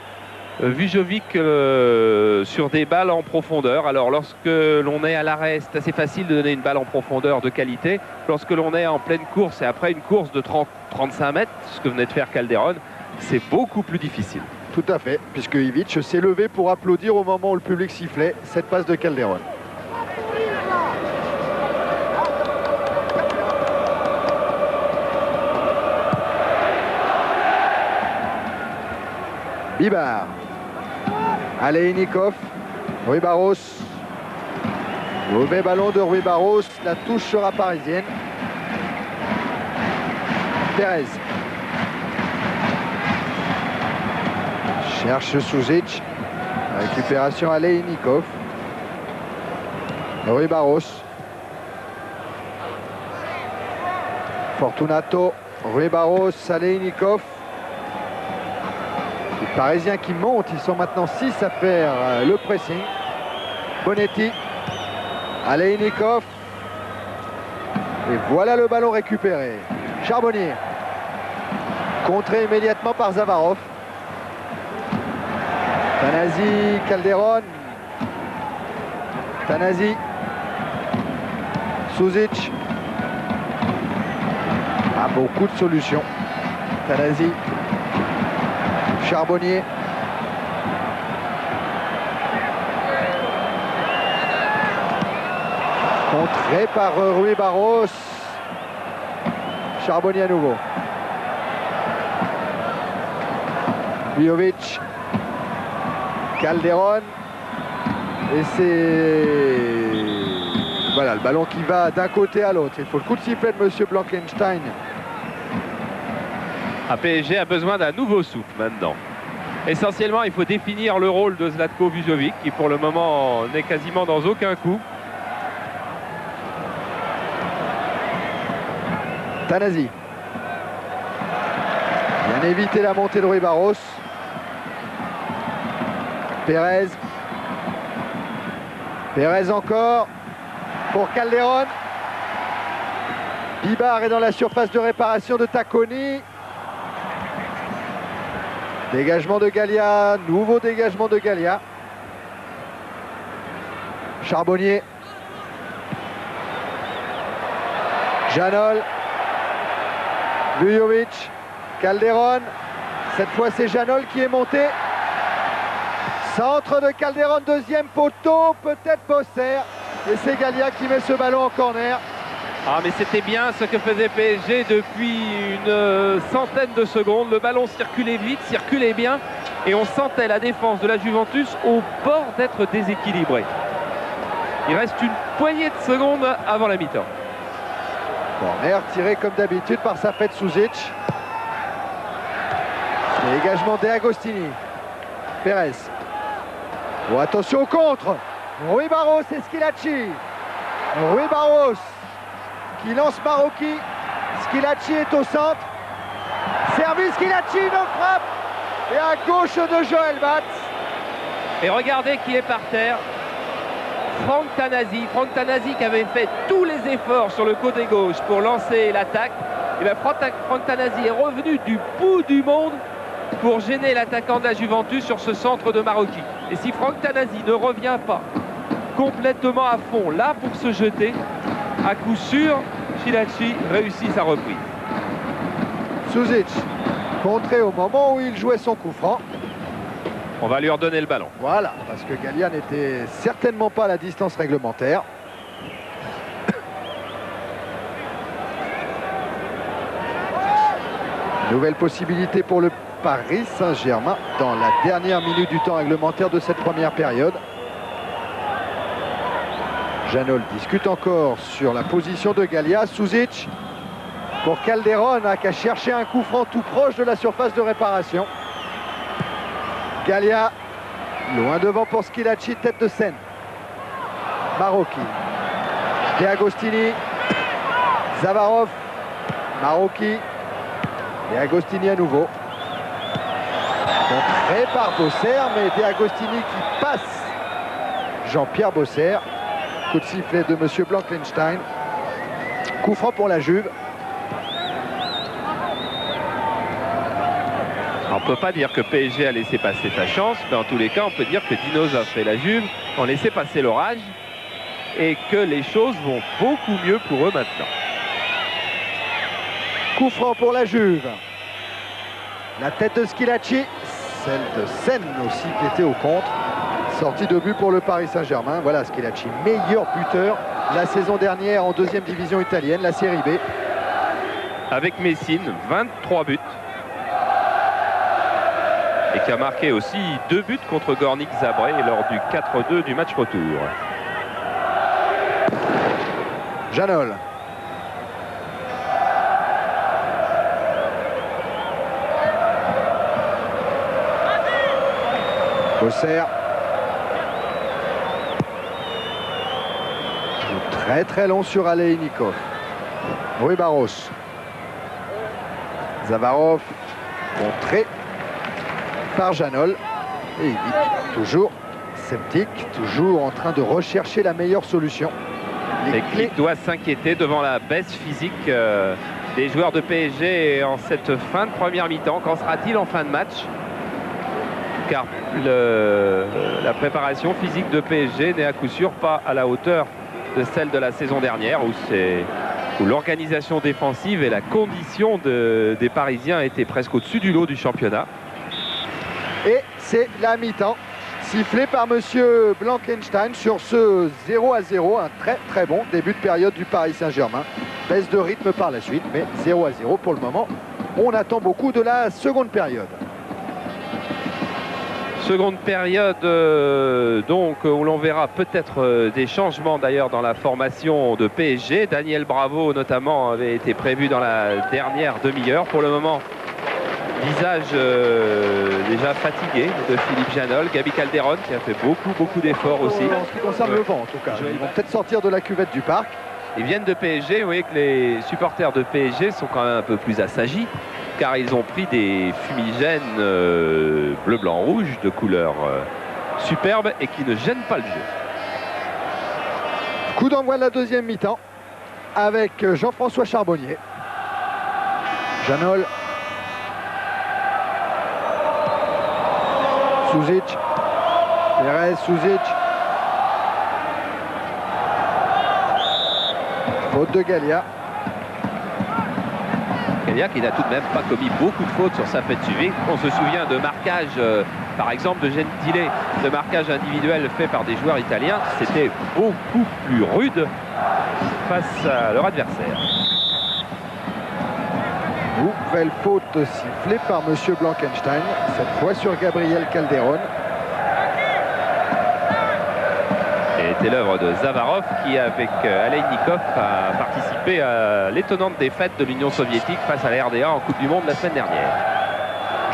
Vujovic sur des balles en profondeur. Alors lorsque l'on est à l'arrêt, c'est assez facile de donner une balle en profondeur de qualité. Lorsque l'on est en pleine course et après une course de 30-35 mètres, ce que venait de faire Calderon, c'est beaucoup plus difficile. Tout à fait, puisque Ivic s'est levé pour applaudir au moment où le public sifflait cette passe de Calderon. Bibar. Aleinikov. Rui Barros. Mauvais ballon de Rui Barros. La touche sera parisienne. Perez. Cherche Suzic. Récupération Aleinikov. Rui Barros. Fortunato. Rui Barros. Aleinikov. Les Parisiens qui montent, ils sont maintenant 6 à faire le pressing. Bonetti, Aleinikov. Et voilà le ballon récupéré. Charbonnier. Contré immédiatement par Zavarov. Tanasi, Calderon. Tanasi. Suzic. Ah, beaucoup de solutions. Tanasi. Charbonnier. Contré par Rui Barros. Charbonnier à nouveau. Vujovic. Calderon. Et c'est... Voilà, le ballon qui va d'un côté à l'autre. Il faut le coup de sifflet de M. Blankenstein. PSG a besoin d'un nouveau souffle maintenant. Essentiellement, il faut définir le rôle de Zlatko Vujovic, qui pour le moment n'est quasiment dans aucun coup. Tanasi. Bien éviter la montée de Rui Barros. Perez. Perez encore pour Calderon. Bibar est dans la surface de réparation de Tacconi. Dégagement de Gallia, nouveau dégagement de Gallia. Charbonnier. Janol. Vujovic. Calderon. Cette fois c'est Janol qui est monté. Centre de Calderon, deuxième poteau, peut-être Bosser. Et c'est Gallia qui met ce ballon en corner. Ah, mais c'était bien ce que faisait PSG depuis une centaine de secondes. Le ballon circulait vite, circulait bien. Et on sentait la défense de la Juventus au bord d'être déséquilibrée. Il reste une poignée de secondes avant la mi-temps. Corner tiré comme d'habitude par Safet Suzic. Dégagement d'Agostini. Perez. Oh, attention au contre. Rui Barros et Schillaci. Rui Barros qui lance Marocchi. Schillaci est au centre. Service Schillaci, une frappe. Et à gauche de Joël Batz. Et regardez qui est par terre. Franck Tanasi. Franck Tanasi qui avait fait tous les efforts sur le côté gauche pour lancer l'attaque. Et bien Franck Tanasi est revenu du bout du monde pour gêner l'attaquant de la Juventus sur ce centre de Marocchi. Et si Franck Tanasi ne revient pas complètement à fond, là pour se jeter. À coup sûr, Schillaci réussit sa reprise. Suzic, contré au moment où il jouait son coup franc. On va lui redonner le ballon. Voilà, parce que Gallia n'était certainement pas à la distance réglementaire. Nouvelle possibilité pour le Paris Saint-Germain dans la dernière minute du temps réglementaire de cette première période. Janol discute encore sur la position de Gallia. Suzic pour Calderon qui a cherché un coup franc tout proche de la surface de réparation. Gallia loin devant pour Schillaci, tête de scène. Marocchi, De Agostini, Zavarov, Marocchi, De Agostini à nouveau. Contré par Bosser, mais De Agostini qui passe Jean-Pierre Bosser. Coup de sifflet de M. Blankenstein. Coup franc pour la Juve. On ne peut pas dire que PSG a laissé passer sa chance, mais en tous les cas, on peut dire que Dinozof et la Juve ont laissé passer l'orage et que les choses vont beaucoup mieux pour eux maintenant. Coup franc pour la Juve. La tête de Schillaci, celle de Sen aussi qui était au contre. Sortie de but pour le Paris Saint-Germain. Voilà Schillaci, meilleur buteur la saison dernière en deuxième division italienne, la Série B. Avec Messine, 23 buts. Et qui a marqué aussi 2 buts contre Gornik Zabré lors du 4-2 du match retour. Janol. Bosser. Très très long sur Aleinikov. Rui Barros. Zavarov. Contré par Janol. Et il dit toujours sceptique, toujours en train de rechercher la meilleure solution. Et qui doit s'inquiéter devant la baisse physique des joueurs de PSG en cette fin de première mi-temps. Qu'en sera-t-il en fin de match? Car la préparation physique de PSG n'est à coup sûr pas à la hauteur de celle de la saison dernière où l'organisation défensive et la condition des Parisiens étaient presque au-dessus du lot du championnat. Et c'est la mi-temps, sifflé par monsieur Blankenstein sur ce 0-0, un très très bon début de période du Paris Saint-Germain. Baisse de rythme par la suite, mais 0-0 pour le moment. On attend beaucoup de la seconde période. Seconde période donc où l'on verra peut-être des changements d'ailleurs dans la formation de PSG. Daniel Bravo notamment avait été prévu dans la dernière demi-heure. Pour le moment, visage déjà fatigué de Philippe Janol. Gabi Calderon qui a fait beaucoup d'efforts aussi. En ce qui concerne le vent en tout cas. Ils vont peut-être sortir de la cuvette du parc. Ils viennent de PSG. Vous voyez que les supporters de PSG sont quand même un peu plus assagis, car ils ont pris des fumigènes bleu, blanc, rouge de couleur superbe et qui ne gênent pas le jeu. Coup d'envoi de la deuxième mi-temps avec Jean-François Charbonnier. Janol. Suzic. Perez, Suzic. Faute de Gallia. Gallia qui n'a tout de même pas commis beaucoup de fautes sur sa fête suivie. On se souvient de marquages, par exemple de Gentile, de marquages individuels faits par des joueurs italiens. C'était beaucoup plus rude face à leur adversaire. Nouvelle faute sifflée par monsieur Blankenstein, cette fois sur Gabriel Calderon. Et c'est l'œuvre de Zavarov qui, avec Aleinikov, a participé à l'étonnante défaite de l'Union soviétique face à la RDA en Coupe du Monde la semaine dernière.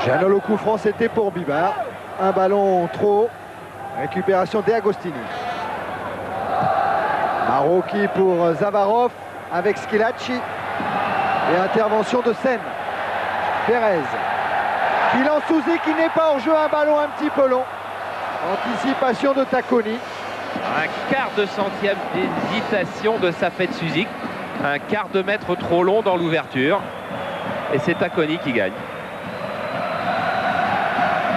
Janol au coup franc, c'était pour Bibar. Un ballon trop haut. Récupération De Agostini. Marocchi pour Zavarov avec Schillaci. Et intervention de Sen. Perez. Qui lance Souzi, qui n'est pas hors jeu, un ballon un petit peu long. Anticipation de Tacconi. Un quart de centième d'hésitation de Safet Suzic. Un quart de mètre trop long dans l'ouverture. Et c'est Tacconi qui gagne.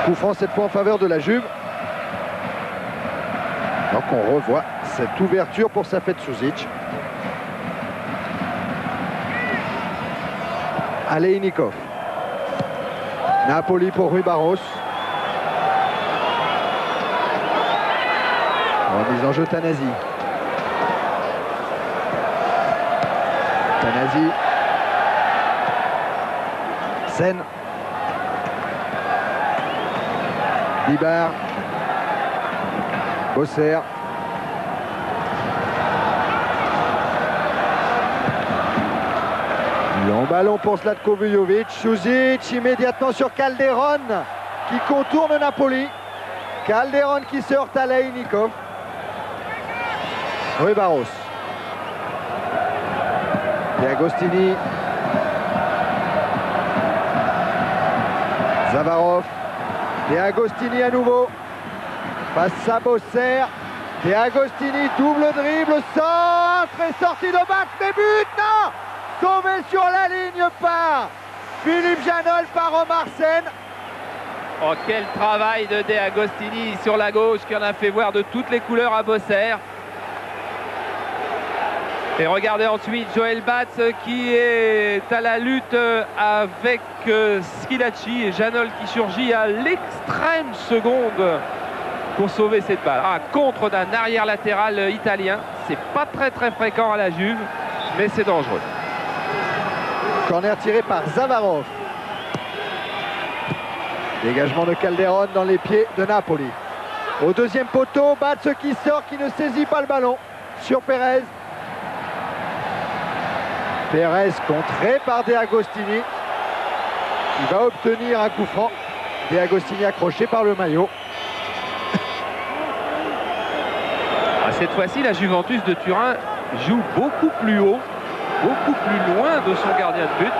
Coup franc cette fois en faveur de la Juve. Donc on revoit cette ouverture pour Safet Suzic. Alejnikov. Napoli pour Rui Barros. Remise en jeu Tanasi. Tanasi. Sen. Libar. Bosser. Long ballon pour Zlatko Vujovic. Suzic immédiatement sur Calderon qui contourne Napoli. Calderon qui se heurte à Alejnikov. Rui Barros. De Agostini. Zavarov. De Agostini à nouveau. Face à Bosser. De Agostini, double dribble, centre et sortie de bac, mais but, non! Sauvé sur la ligne par Philippe Janol par Omar Sen. Oh, quel travail de De Agostini sur la gauche qui en a fait voir de toutes les couleurs à Bosser. Et regardez ensuite Joël Batz qui est à la lutte avec Schillaci et Janol qui surgit à l'extrême seconde pour sauver cette balle. Un contre d'un arrière latéral italien. C'est pas très fréquent à la Juve, mais c'est dangereux. Corner tiré par Zavarov. Dégagement de Calderon dans les pieds de Napoli. Au deuxième poteau, Batz qui sort, qui ne saisit pas le ballon sur Pérez. Pérez contré par De Agostini. Il va obtenir un coup franc. De Agostini accroché par le maillot. Cette fois-ci, la Juventus de Turin joue beaucoup plus haut, beaucoup plus loin de son gardien de but.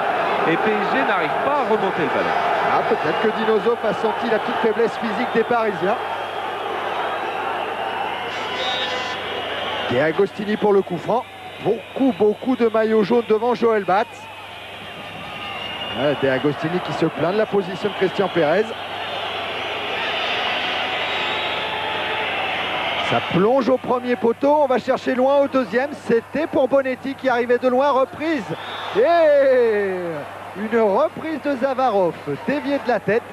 Et PSG n'arrive pas à remonter le ballon. Ah, peut-être que Dino Zoff a senti la petite faiblesse physique des Parisiens. De Agostini pour le coup franc. Beaucoup de maillots jaunes devant Joël Batz. De Agostini qui se plaint de la position de Christian Pérez. Ça plonge au premier poteau, on va chercher loin au deuxième. C'était pour Bonetti qui arrivait de loin, reprise. Et une reprise de Zavarov, déviée de la tête.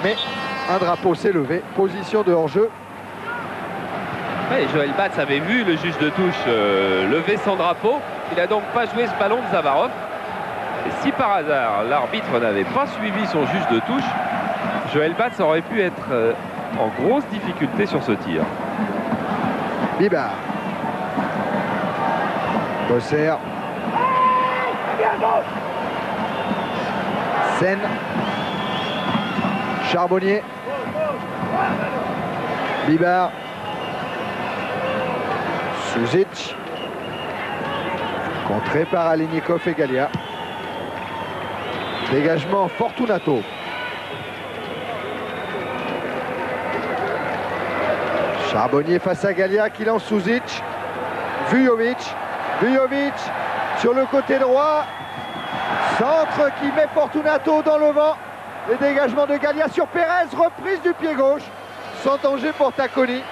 Mais un drapeau s'est levé, position de hors-jeu. Ouais, Joël Batz avait vu le juge de touche lever son drapeau. Il n'a donc pas joué ce ballon de Zavarov. Et si par hasard l'arbitre n'avait pas suivi son juge de touche, Joël Batz aurait pu être en grosse difficulté sur ce tir. Libar. Bosser. Sen. Charbonnier. Libar. Suzic. Contré par Alejnikov et Gallia. Dégagement Fortunato. Charbonnier face à Gallia qui lance Suzic. Vujovic. Vujovic sur le côté droit. Centre qui met Fortunato dans le vent. Les dégagements de Gallia sur Pérez. Reprise du pied gauche. Sans danger pour Tacconi.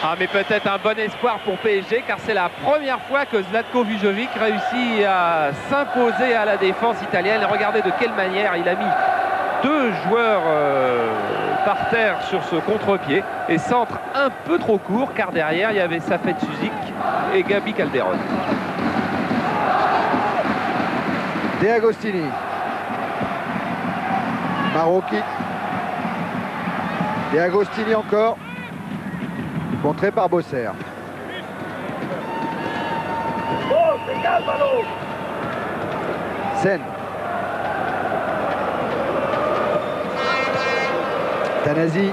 Ah, mais peut-être un bon espoir pour PSG car c'est la première fois que Zlatko Vujovic réussit à s'imposer à la défense italienne. Et regardez de quelle manière il a mis deux joueurs par terre sur ce contre-pied et centre un peu trop court car derrière il y avait Safet Suzic et Gabi Calderon. De Agostini. Marocchi. De Agostini encore. Contré par Bosser. Sen. Tanasi.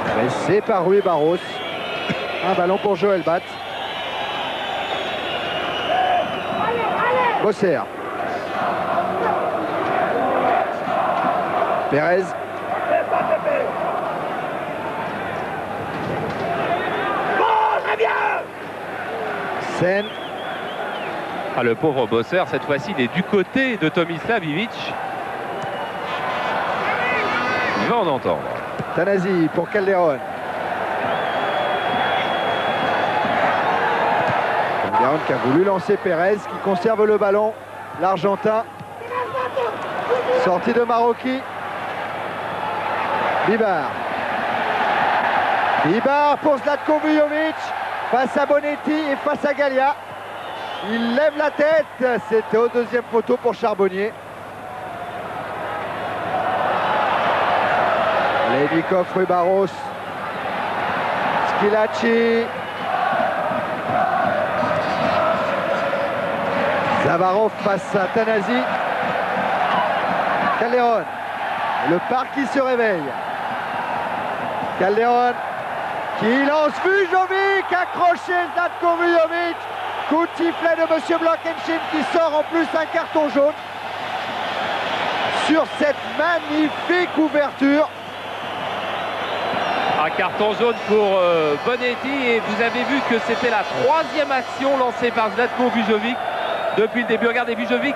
Pressé par Rui Barros. Un ballon pour Joël Batz. Bosser. Pérez. Sen. Ah, le pauvre Bosser, cette fois-ci, il est du côté de Tomislav Ivic. Il va en entendre. Tanasi pour Calderon. Calderon qui a voulu lancer Pérez, qui conserve le ballon. L'Argentin. Sortie de Marocchi. Bibar. Bibar pour Zlatko Vujovic. Face à Bonetti et face à Gallia. Il lève la tête. C'était au deuxième poteau pour Charbonnier. Lednikov, Rui Barros. Schillaci. Zavarov face à Tanasi. Calderon. Le parc qui se réveille. Calderon qui lance Vujovic. Accroché Zlatko Vujovic. Coup de sifflet de M. Blankenstein qui sort en plus un carton jaune. Sur cette magnifique ouverture. Un carton jaune pour Bonetti et vous avez vu que c'était la troisième action lancée par Zlatko Vujovic depuis le début. Regardez, Vujovic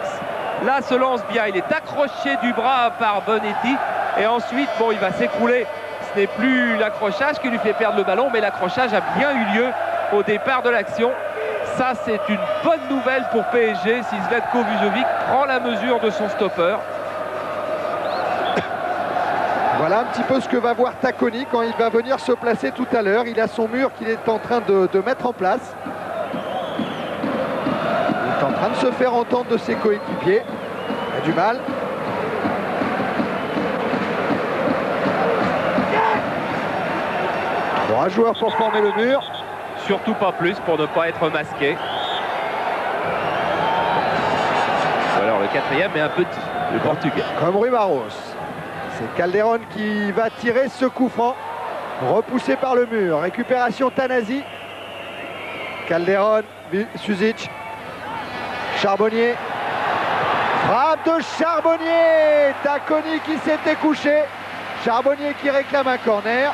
là se lance bien, il est accroché du bras par Bonetti et ensuite bon, il va s'écrouler. Ce n'est plus l'accrochage qui lui fait perdre le ballon, mais l'accrochage a bien eu lieu au départ de l'action. Ça, c'est une bonne nouvelle pour PSG si Zlatko Vujovic prend la mesure de son stopper. Voilà un petit peu ce que va voir Tacconi quand il va venir se placer tout à l'heure. Il a son mur qu'il est en train de mettre en place. Il est en train de se faire entendre de ses coéquipiers. Il a du mal. Bon, un joueur pour former le mur. Surtout pas plus pour ne pas être masqué. Ou alors le quatrième est un petit, le portugais. Comme Rui Barros. C'est Calderon qui va tirer ce coup franc. Repoussé par le mur. Récupération Tanasi. Calderon, Suzic. Charbonnier. Frappe de Charbonnier. Tacconi qui s'était couché. Charbonnier qui réclame un corner.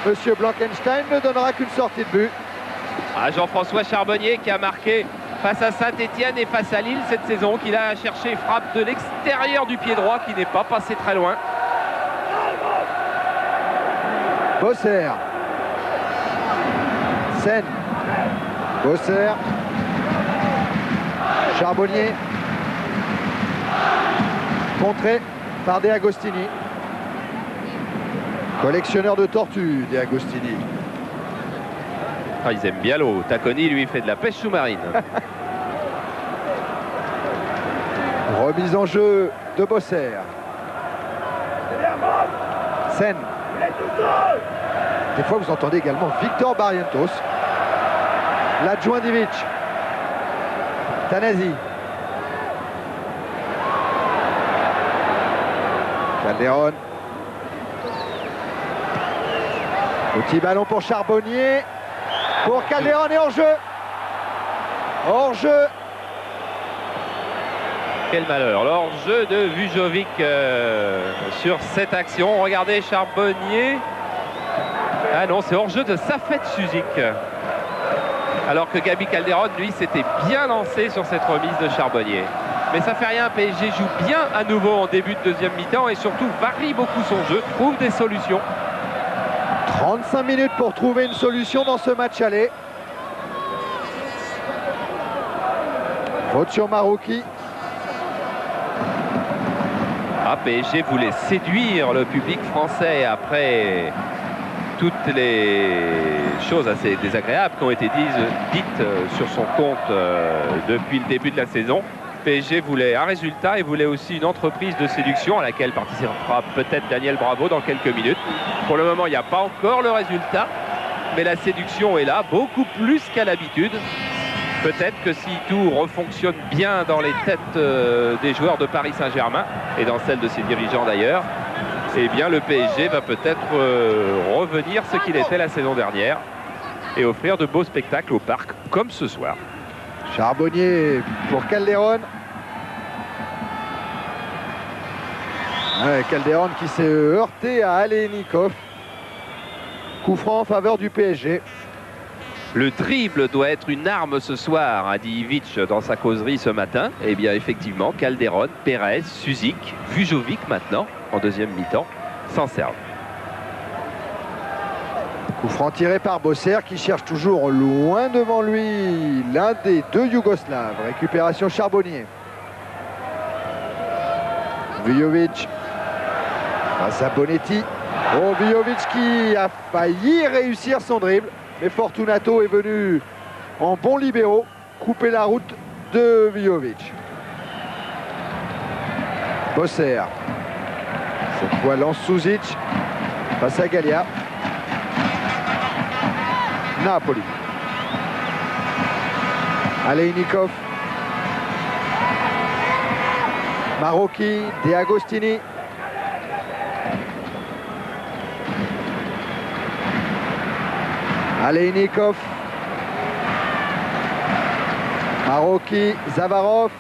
Monsieur Blankenstein ne donnera qu'une sortie de but. Ah, Jean-François Charbonnier qui a marqué face à Saint-Etienne et face à Lille cette saison, qu'il a cherché frappe de l'extérieur du pied droit qui n'est pas passé très loin. Bosser. Sen. Bosser. Charbonnier. Contré par De Agostini. Collectionneur de tortues, De Agostini. Ah, ils aiment bien l'eau. Tacconi, lui, fait de la pêche sous-marine. Remise en jeu de Bosser. Sen. Des fois, vous entendez également Victor Barrientos. L'adjoint d'Ivic. Tanasi. Calderon. Petit ballon pour Charbonnier. Pour Calderon et hors-jeu. Hors-jeu. Quel malheur. L'hors-jeu de Vujovic sur cette action. Regardez Charbonnier. Ah non, c'est hors-jeu de Safet Suzic. Alors que Gabi Calderon, lui, s'était bien lancé sur cette remise de Charbonnier. Mais ça fait rien, PSG joue bien à nouveau en début de deuxième mi-temps et surtout varie beaucoup son jeu, trouve des solutions. 35 minutes pour trouver une solution dans ce match aller. Faute sur Marocchi. Ah, PSG voulait séduire le public français après toutes les choses assez désagréables qui ont été dites sur son compte depuis le début de la saison. PSG voulait un résultat et voulait aussi une entreprise de séduction à laquelle participera peut-être Daniel Bravo dans quelques minutes. Pour le moment, il n'y a pas encore le résultat, mais la séduction est là, beaucoup plus qu'à l'habitude. Peut-être que si tout refonctionne bien dans les têtes des joueurs de Paris Saint-Germain et dans celles de ses dirigeants d'ailleurs, eh bien le PSG va peut-être revenir ce qu'il était la saison dernière et offrir de beaux spectacles au parc comme ce soir. Charbonnier pour Calderon. Ouais, Calderon qui s'est heurté à Alenikov. Coup franc en faveur du PSG. Le dribble doit être une arme ce soir, a dit Ivic dans sa causerie ce matin. Eh bien effectivement, Calderon, Pérez, Suzic, Vujovic maintenant, en deuxième mi-temps, s'en servent. Coup franc tiré par Bosser qui cherche toujours loin devant lui l'un des deux Yougoslaves. Récupération Charbonnier. Vujovic face à Bonetti. Oh, Vujovic qui a failli réussir son dribble, mais Fortunato est venu en bon libéraux couper la route de Vujovic. Bosser. Cette fois lance Susic face à Gallia. Napoli. Alejnikov. Marocchi, De Agostini. Alejnikov. Marocchi, Zavarov.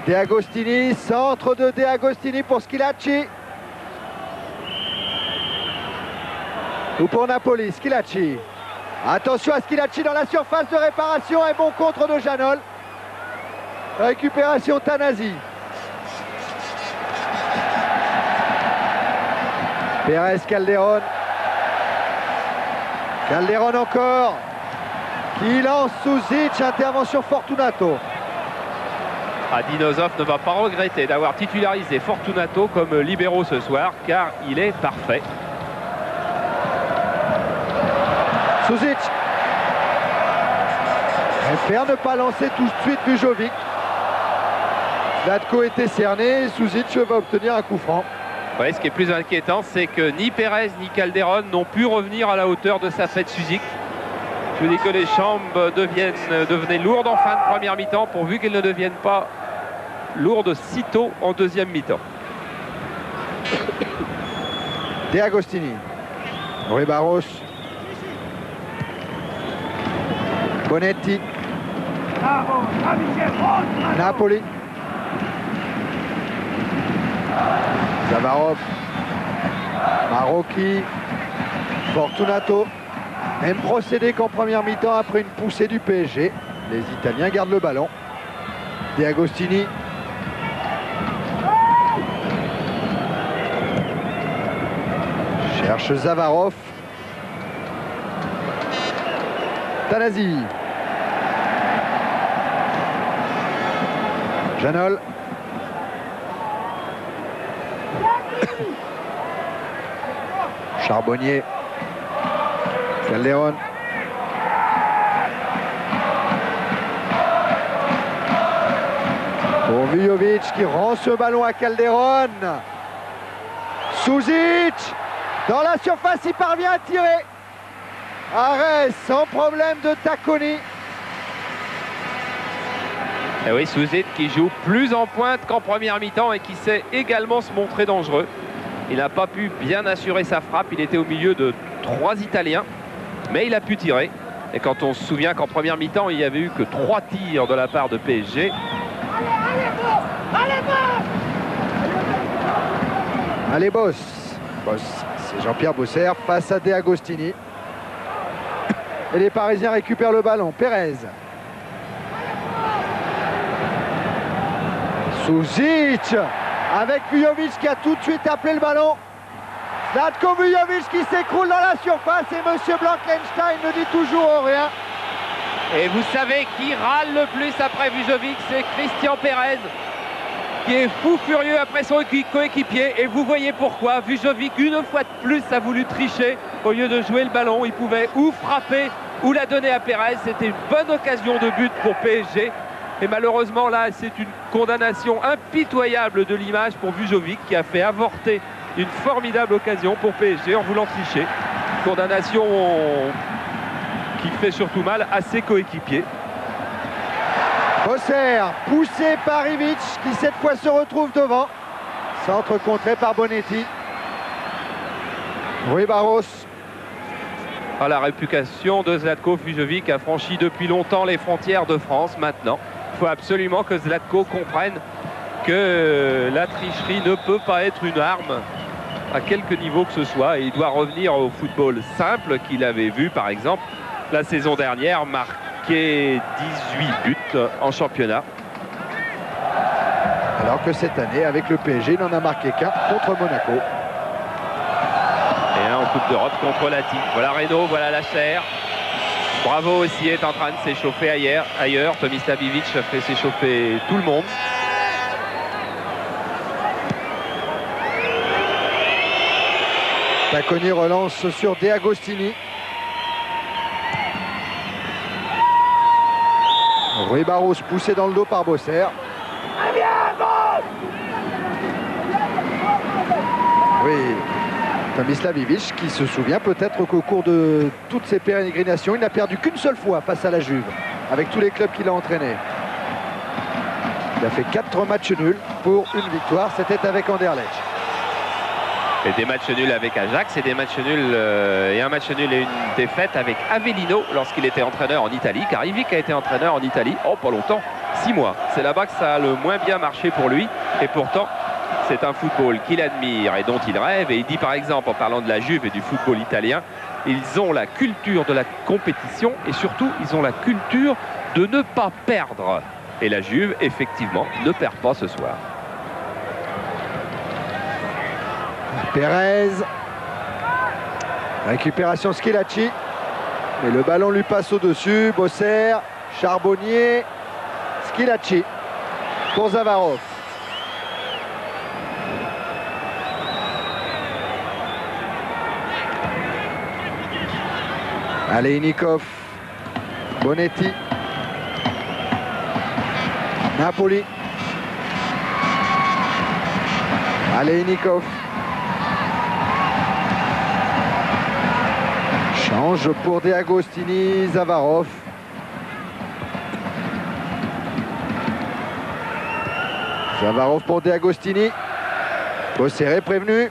De Agostini, centre de De Agostini pour Schillaci. Ou pour Napoli, Schillaci. Attention à Schillaci dans la surface de réparation. Un bon contre de Janol. Récupération Tanasi. Pérez, Calderon. Calderon encore. Qui lance Susic. Intervention Fortunato. Dinosov ne va pas regretter d'avoir titularisé Fortunato comme libéraux ce soir, car il est parfait. Susic. Préfère ne pas lancer tout de suite Vujovic. Zlatko était cerné, Susic va obtenir un coup franc. Ouais, ce qui est plus inquiétant, c'est que ni Pérez ni Calderon n'ont pu revenir à la hauteur de Safet Susic. Je dis que les jambes devenaient lourdes en fin de première mi-temps, pourvu qu'elles ne deviennent pas lourdes sitôt en deuxième mi-temps. De Agostini. Rui Barros. Bonetti. Napoli. Zavarov. Marocchi. Fortunato. Même procédé qu'en première mi-temps après une poussée du PSG. Les Italiens gardent le ballon. De Agostini. Cherche Zavarov. Tanasi. Janol. Charbonnier. Calderon. Pour Vujovic qui rend ce ballon à Calderon. Susic. Dans la surface, il parvient à tirer. Arrêt sans problème de Tacconi. Et oui, Susic qui joue plus en pointe qu'en première mi-temps et qui sait également se montrer dangereux. Il n'a pas pu bien assurer sa frappe. Il était au milieu de 3 Italiens, mais il a pu tirer. Et quand on se souvient qu'en première mi-temps, il n'y avait eu que 3 tirs de la part de PSG. Allez, Boss. C'est Jean-Pierre Bosser face à De Agostini. Et les Parisiens récupèrent le ballon. Pérez. Susic avec Vujovic qui a tout de suite appelé le ballon. Zlatko Vujovic qui s'écroule dans la surface et Monsieur Blankenstein ne dit toujours rien. Et vous savez qui râle le plus après Vujovic, c'est Christian Pérez, qui est fou furieux après son coéquipier. Et vous voyez pourquoi. Vujovic, une fois de plus, a voulu tricher. Au lieu de jouer le ballon, il pouvait ou frapper ou la donner à Pérez. C'était une bonne occasion de but pour PSG. Et malheureusement, là, c'est une condamnation impitoyable de l'image pour Vujovic, qui a fait avorter une formidable occasion pour PSG en voulant tricher. Condamnation qui fait surtout mal à ses coéquipiers. Bosser, poussé par Ivic, qui cette fois se retrouve devant. Centre contré par Bonetti. Rui Barros. La réputation de Zlatko Vujovic a franchi depuis longtemps les frontières de France. Maintenant, il faut absolument que Zlatko comprenne que la tricherie ne peut pas être une arme à quelque niveau que ce soit. Et il doit revenir au football simple qu'il avait vu, par exemple, la saison dernière, marquer 18 buts en championnat. Alors que cette année, avec le PSG, il n'en a marqué qu'un contre Monaco. Et là, en Coupe d'Europe contre Lati. Voilà Reynaud, voilà Lacher. Bravo aussi est en train de s'échauffer ailleurs. Tomislav Ivic fait s'échauffer tout le monde. Tacconi relance sur De Agostini. Rui Barros poussé dans le dos par Bosser. Oui, Tomislav Ivic qui se souvient peut-être qu'au cours de toutes ses pérégrinations, il n'a perdu qu'une seule fois face à la Juve, avec tous les clubs qu'il a entraînés. Il a fait 4 matchs nuls pour une victoire, c'était avec Anderlecht. Et des matchs nuls avec Ajax et des matchs nuls et un match nul et une défaite avec Avellino lorsqu'il était entraîneur en Italie, car Ivic a été entraîneur en Italie, pas longtemps, 6 mois. C'est là-bas que ça a le moins bien marché pour lui, et pourtant c'est un football qu'il admire et dont il rêve. Et il dit par exemple, en parlant de la Juve et du football italien, ils ont la culture de la compétition et surtout ils ont la culture de ne pas perdre. Et la Juve effectivement ne perd pas ce soir. Perez, récupération Schillaci, mais le ballon lui passe au-dessus. Bosser, Charbonnier, Schillaci pour Zavarov. Aleinikov, Bonetti, Napoli, Aleinikov. Change pour De Agostini, Zavarov. Zavarov pour De Agostini. Bosser prévenu.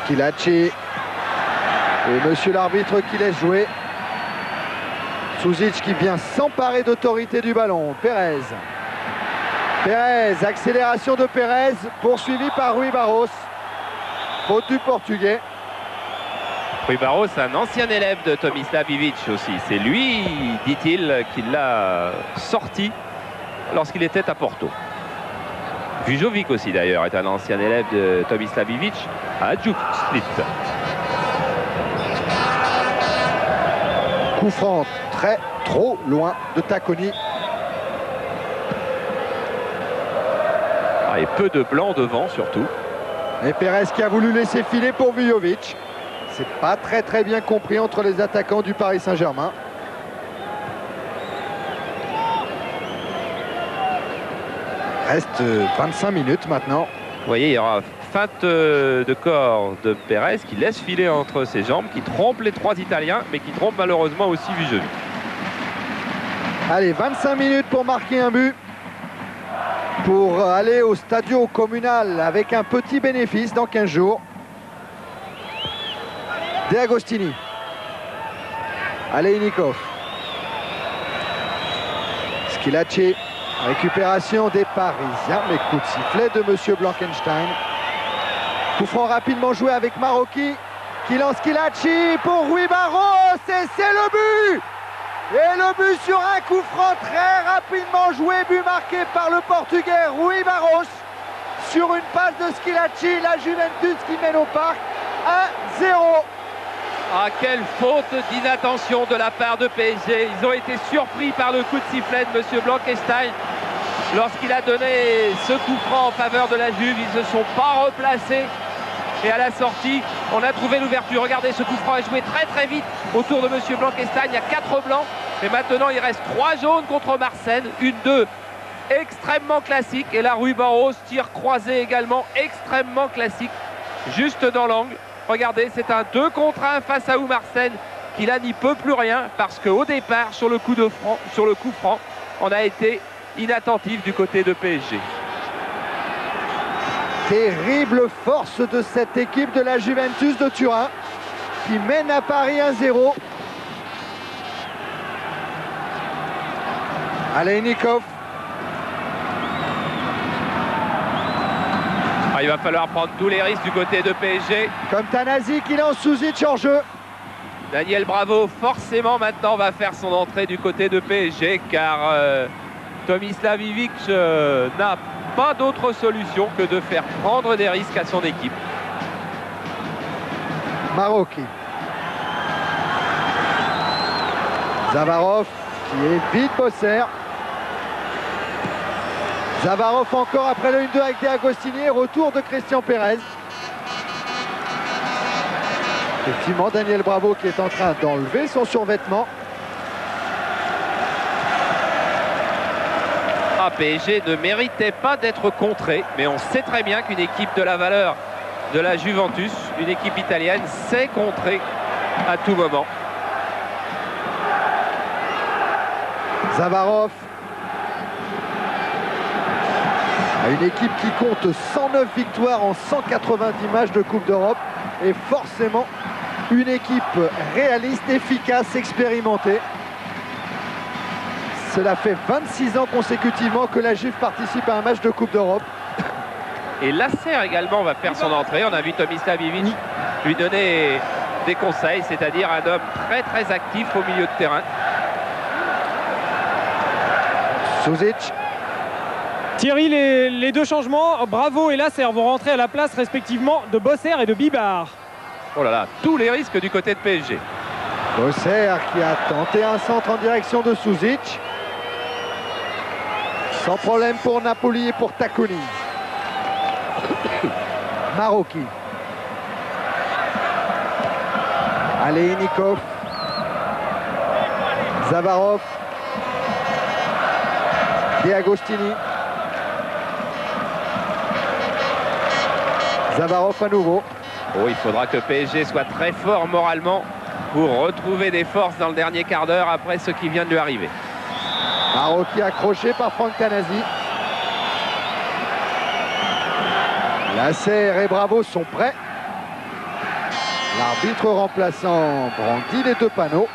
Schillaci. Et monsieur l'arbitre qui laisse jouer. Suzic qui vient s'emparer d'autorité du ballon. Perez. Perez, accélération de Perez, poursuivi par Rui Barros. Faute du Portugais. Rui Barros, un ancien élève de Tomislav Ivic aussi. C'est lui, dit-il, qui l'a sorti lorsqu'il était à Porto. Vujovic aussi d'ailleurs est un ancien élève de Tomislav Ivic à Hajduk Split. Coup franc trop loin de Tacconi. Et peu de blanc devant surtout. Et Perez qui a voulu laisser filer pour Vujovic. C'est pas très bien compris entre les attaquants du Paris Saint-Germain. Reste 25 minutes maintenant. Vous voyez, il y aura feinte de corps de Perez qui laisse filer entre ses jambes, qui trompe les 3 Italiens, mais qui trompe malheureusement aussi Vujovic. Allez, 25 minutes pour marquer un but. Pour aller au Stadio Communal avec un petit bénéfice dans 15 jours. De Agostini. Aleinikov. Schillaci. Récupération des Parisiens. Mais coup de sifflet de monsieur Blankenstein. Coup franc rapidement joué avec Marocchi. Qui lance Schillaci pour Rui Barros. Et c'est le but! Et le but sur un coup franc très rapidement joué. But marqué par le Portugais Rui Barros. Sur une passe de Schillaci. La Juventus qui mène au parc 1-0. Ah, quelle faute d'inattention de la part de PSG. Ils ont été surpris par le coup de sifflet de monsieur Blankenstein. Lorsqu'il a donné ce coup franc en faveur de la Juve, ils ne se sont pas replacés. Et à la sortie, on a trouvé l'ouverture. Regardez, ce coup franc est joué très vite autour de monsieur Blankenstein. Il y a 4 blancs. Et maintenant, il reste 3 jaunes contre Marseille. 1-2 extrêmement classique. Et là, Rui Barros, tir croisé également extrêmement classique. Juste dans l'angle. Regardez, c'est un 2 contre 1 face à Oumarsen qui là n'y peut plus rien parce qu'au départ, sur le coup franc, on a été inattentif du côté de PSG. Terrible force de cette équipe de la Juventus de Turin qui mène à Paris 1-0. Aleinikov. Il va falloir prendre tous les risques du côté de PSG. Comme Tanasi qui lance Suzic en jeu. Daniel Bravo, forcément, maintenant va faire son entrée du côté de PSG car Tomislav Ivic n'a pas d'autre solution que de faire prendre des risques à son équipe. Maroki. Zavarov qui évite Bosser. Zavarov encore après le 1-2 avec De Agostini. Retour de Christian Pérez. Effectivement, Daniel Bravo qui est en train d'enlever son survêtement. PSG ne méritait pas d'être contré, mais on sait très bien qu'une équipe de la valeur de la Juventus, une équipe italienne, sait contrer à tout moment. Zavarov a une équipe qui compte 109 victoires en 190 matchs de Coupe d'Europe et forcément une équipe réaliste, efficace, expérimentée. Cela fait 26 ans consécutivement que la Juve participe à un match de Coupe d'Europe. Et Lasser également va faire son entrée. On a vu Tomislav Ivic lui donner des conseils, c'est-à-dire un homme très très actif au milieu de terrain. Suzic. Thierry, les deux changements, Bravo et Lasser vont rentrer à la place respectivement de Bosser et de Bibar. Oh là là, tous les risques du côté de PSG. Bosser qui a tenté un centre en direction de Suzic. Sans problème pour Napoli et pour Tacconi. Maroki. Alenikov. Zavarov. De Agostini. Zavarov à nouveau. Oh, il faudra que PSG soit très fort moralement pour retrouver des forces dans le dernier quart d'heure après ce qui vient de lui arriver. Maroki accroché par Franck Tanasi. Lasser et Bravo sont prêts. L'arbitre remplaçant brandit les deux panneaux.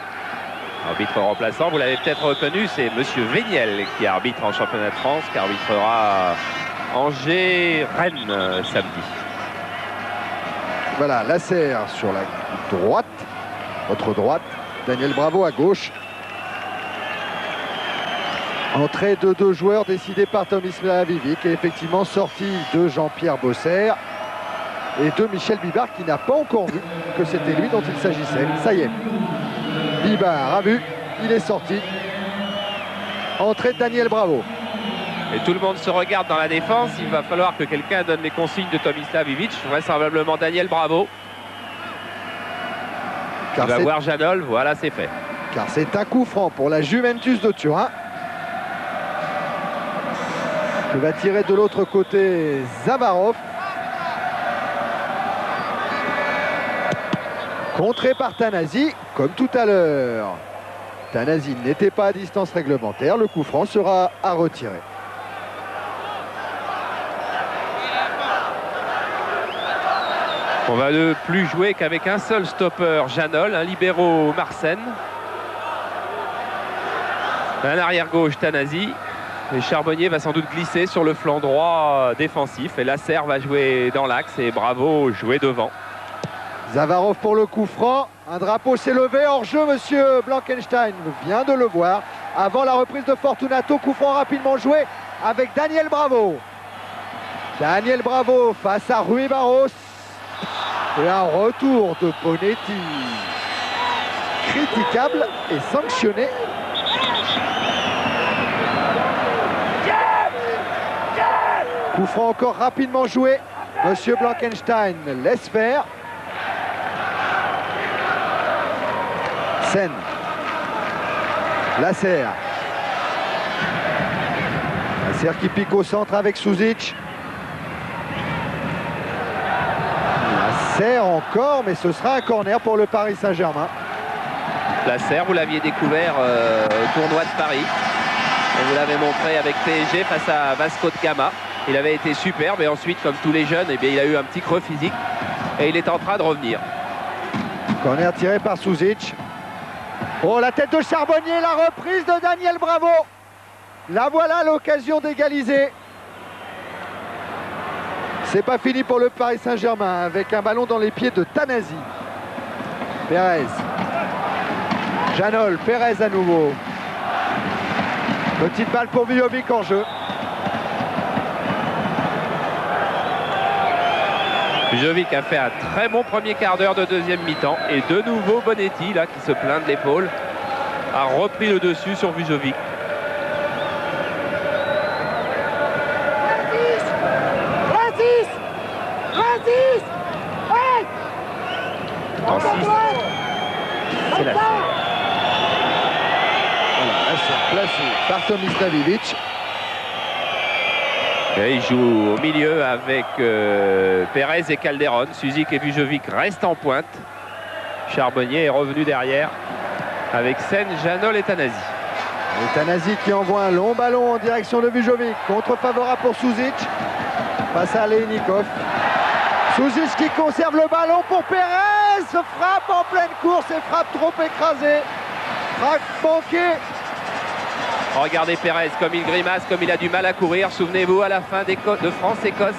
Arbitre remplaçant, vous l'avez peut-être reconnu, c'est Monsieur Véniel qui arbitre en championnat de France, qui arbitrera Angers-Rennes samedi. Voilà, Lasser sur la droite, votre droite, Daniel Bravo à gauche. Entrée de deux joueurs décidés par Tomislav Ivic et effectivement sortie de Jean-Pierre Bosser et de Michel Bibar qui n'a pas encore vu que c'était lui dont il s'agissait. Ça y est, Bibar a vu, il est sorti. Entrée de Daniel Bravo. Et tout le monde se regarde dans la défense. Il va falloir que quelqu'un donne les consignes de Tomislav Ivic. Vraisemblablement Daniel Bravo. Il va voir Janol. Voilà, c'est fait. Car c'est un coup franc pour la Juventus de Turin. Qui va tirer de l'autre côté Zavarov. Contré par Tanasi, comme tout à l'heure. Tanasi n'était pas à distance réglementaire. Le coup franc sera à retirer. On va ne plus jouer qu'avec un seul stopper, Janol, un libéro Marsen. Un arrière-gauche, Tanasi. Et Charbonnier va sans doute glisser sur le flanc droit défensif. Et Lasser va jouer dans l'axe et Bravo jouer devant. Zavarov pour le coup franc. Un drapeau s'est levé hors jeu, monsieur Blankenstein vient de le voir. Avant la reprise de Fortunato, coup franc rapidement joué avec Daniel Bravo. Daniel Bravo face à Rui Barros. Et un retour de Bonetti critiquable et sanctionné. Coup franc encore rapidement joué. Monsieur Blankenstein laisse faire. Sen. Lasser. Lasser qui pique au centre avec Suzic. Lasser encore, mais ce sera un corner pour le Paris Saint-Germain. Lasser, vous l'aviez découvert au tournoi de Paris. On vous l'avait montré avec PSG face à Vasco de Gama. Il avait été superbe et ensuite, comme tous les jeunes, eh bien, il a eu un petit creux physique et il est en train de revenir. Corner tiré par Suzic. Oh, la tête de Charbonnier, la reprise de Daniel Bravo. Là voilà l'occasion d'égaliser. C'est pas fini pour le Paris Saint-Germain avec un ballon dans les pieds de Tanasi. Pérez. Janol, Pérez à nouveau. Petite balle pour Vujovic en jeu. Vujovic a fait un très bon premier quart d'heure de deuxième mi-temps. Et de nouveau Bonetti, là, qui se plaint de l'épaule, a repris le dessus sur Vujovic. En 6, c'est la serre. Voilà, la serre placée par Tomislavic. Et il joue au milieu avec Pérez et Calderon. Suzik et Vujovic restent en pointe. Charbonnier est revenu derrière avec Sen, Janol et Tanasi. Et Tanasi qui envoie un long ballon en direction de Vujovic. Contre favorable pour Suzic. Face à Aleinikov. Suzic qui conserve le ballon pour Pérez. Frappe en pleine course et frappe trop écrasée. Frappe manquée. Regardez Pérez comme il grimace, comme il a du mal à courir. Souvenez-vous à la fin de France-Écosse.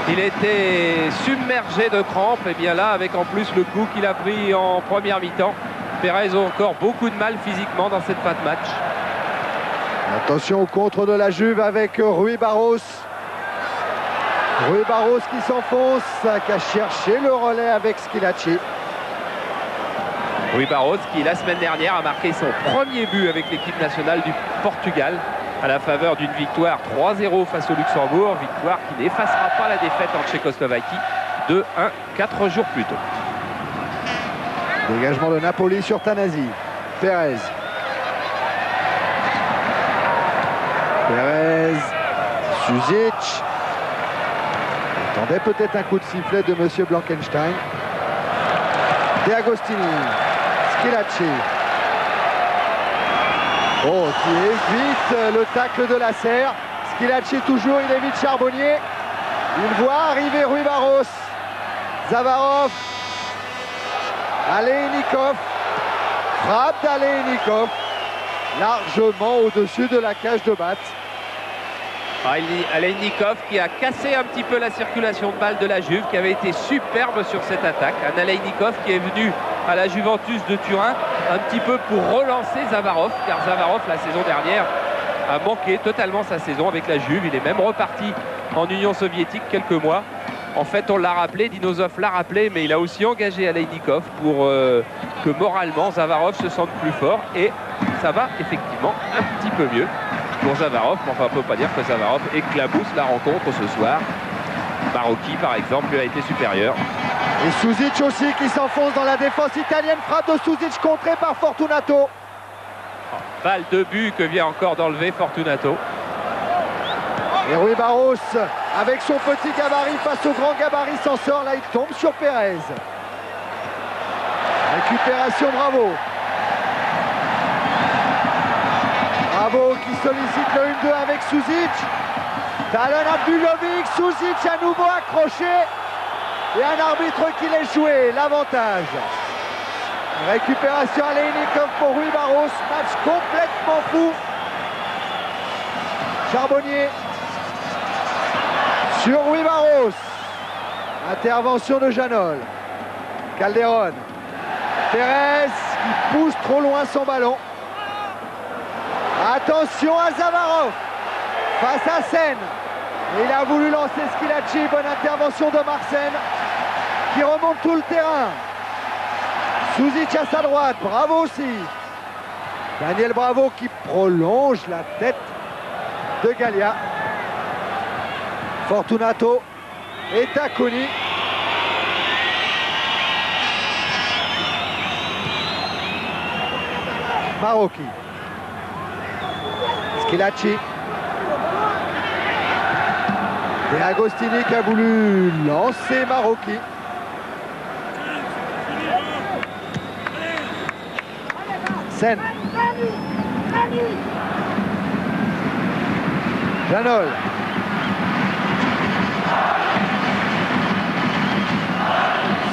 Il était submergé de crampes. Et bien là, avec en plus le coup qu'il a pris en première mi-temps, Pérez a encore beaucoup de mal physiquement dans cette fin de match. Attention au contre de la Juve avec Rui Barros. Rui Barros qui s'enfonce, qui a cherché le relais avec Schillaci. Rui Barros qui la semaine dernière a marqué son premier but avec l'équipe nationale du Portugal à la faveur d'une victoire 3-0 face au Luxembourg. Victoire qui n'effacera pas la défaite en Tchécoslovaquie 2-1 4 jours plus tôt. Dégagement de Napoli sur Tanasi. Pérez. Pérez. Suzic. Attendait peut-être un coup de sifflet de monsieur Blankenstein. De Agostini. Schillaci. Oh, qui évite le tacle de la serre. Schillaci toujours, il évite Charbonnier. Il voit arriver Rui Barros. Zavarov. Aleinikov. Frappe d'Aleinikov. Largement au-dessus de la cage de batte. Aleinikov qui a cassé un petit peu la circulation de balle de la Juve, qui avait été superbe sur cette attaque. Un Aleinikov qui est venu à la Juventus de Turin un petit peu pour relancer Zavarov, car Zavarov la saison dernière a manqué totalement sa saison avec la Juve. Il est même reparti en Union soviétique quelques mois. En fait, on l'a rappelé, Dinosov l'a rappelé, mais il a aussi engagé Aleinikov pour que moralement Zavarov se sente plus fort, et ça va effectivement un petit peu mieux pour Zavarov, mais enfin on ne peut pas dire que Zavarov éclabousse la rencontre ce soir. Maroki par exemple lui a été supérieur. Et Suzic aussi qui s'enfonce dans la défense italienne. Frappe de Suzic contrée par Fortunato. Balle de but que vient encore d'enlever Fortunato. Et Rui Barros avec son petit gabarit face au grand gabarit s'en sort. Là il tombe sur Pérez. Récupération, Bravo. Bravo qui sollicite le 1-2 avec Suzic. Talon Abdulovic, Suzic à nouveau accroché. Et un arbitre qui laisse jouer l'avantage. Récupération Aleinikov pour Rui Barros. Match complètement fou. Charbonnier sur Rui Barros. Intervention de Janol. Calderon. Pérez qui pousse trop loin son ballon. Attention à Zavarov face à Sen. Il a voulu lancer Schillaci. Bonne intervention de Marsen qui remonte tout le terrain. Suzic à sa droite. Bravo aussi. Daniel Bravo qui prolonge la tête de Gallia. Fortunato et Tacconi. Maroki. Schillaci. Et Agostini qui a voulu lancer Maroki. Sen. Janol.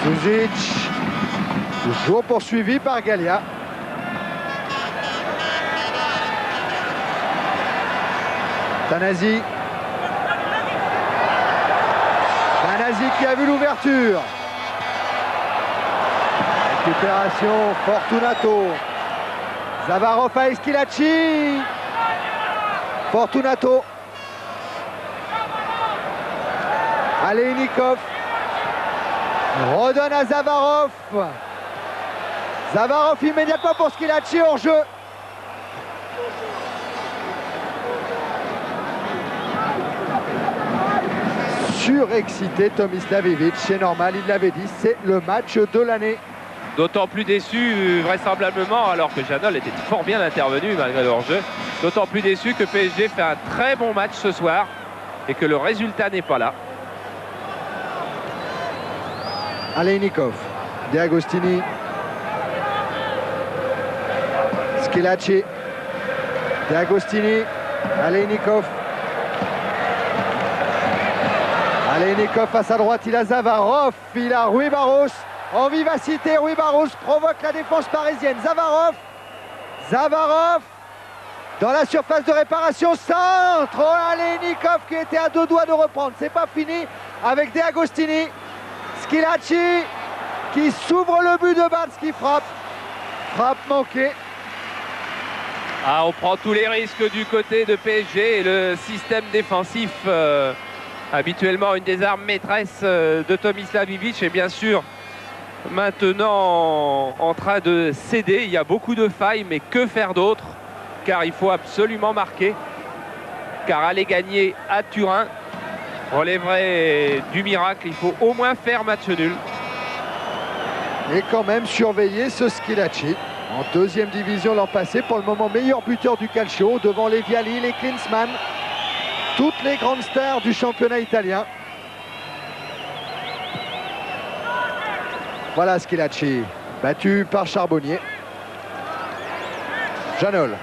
Suzic. Toujours poursuivi par Gallia. Tanasi. Tanasi qui a vu l'ouverture. Récupération, Fortunato. Zavarov à Schillaci. Fortunato. Aleinikov redonne à Zavarov. Zavarov immédiatement pour Schillaci hors jeu. Surexcité Tomislav Ivic, c'est normal, il l'avait dit, c'est le match de l'année. D'autant plus déçu, vraisemblablement, alors que Janol était fort bien intervenu malgré le hors-jeu. D'autant plus déçu que PSG fait un très bon match ce soir et que le résultat n'est pas là. Aleinikov, De Agostini, Schillaci, De Agostini, Aleinikov. Aleinikov face à droite, il a Zavarov, il a Rui Barros. En vivacité, Rui Barros provoque la défense parisienne. Zavarov, Zavarov, dans la surface de réparation, centre. Oh, Aleinikov qui était à deux doigts de reprendre. C'est pas fini avec De Agostini. Schillaci qui s'ouvre le but de Bats qui frappe. Frappe manquée. Ah, on prend tous les risques du côté de PSG et le système défensif, habituellement une des armes maîtresses de Tomislav Ivic, est bien sûr maintenant en train de céder. Il y a beaucoup de failles, mais que faire d'autre? Car il faut absolument marquer. Car aller gagner à Turin relèverait du miracle. Il faut au moins faire match nul. Et quand même surveiller ce Schillaci. En deuxième division l'an passé, pour le moment meilleur buteur du calcio, devant les Vialli, les Klinsmann, toutes les grandes stars du championnat italien. Voilà Schillaci, battu par Charbonnier. Janol.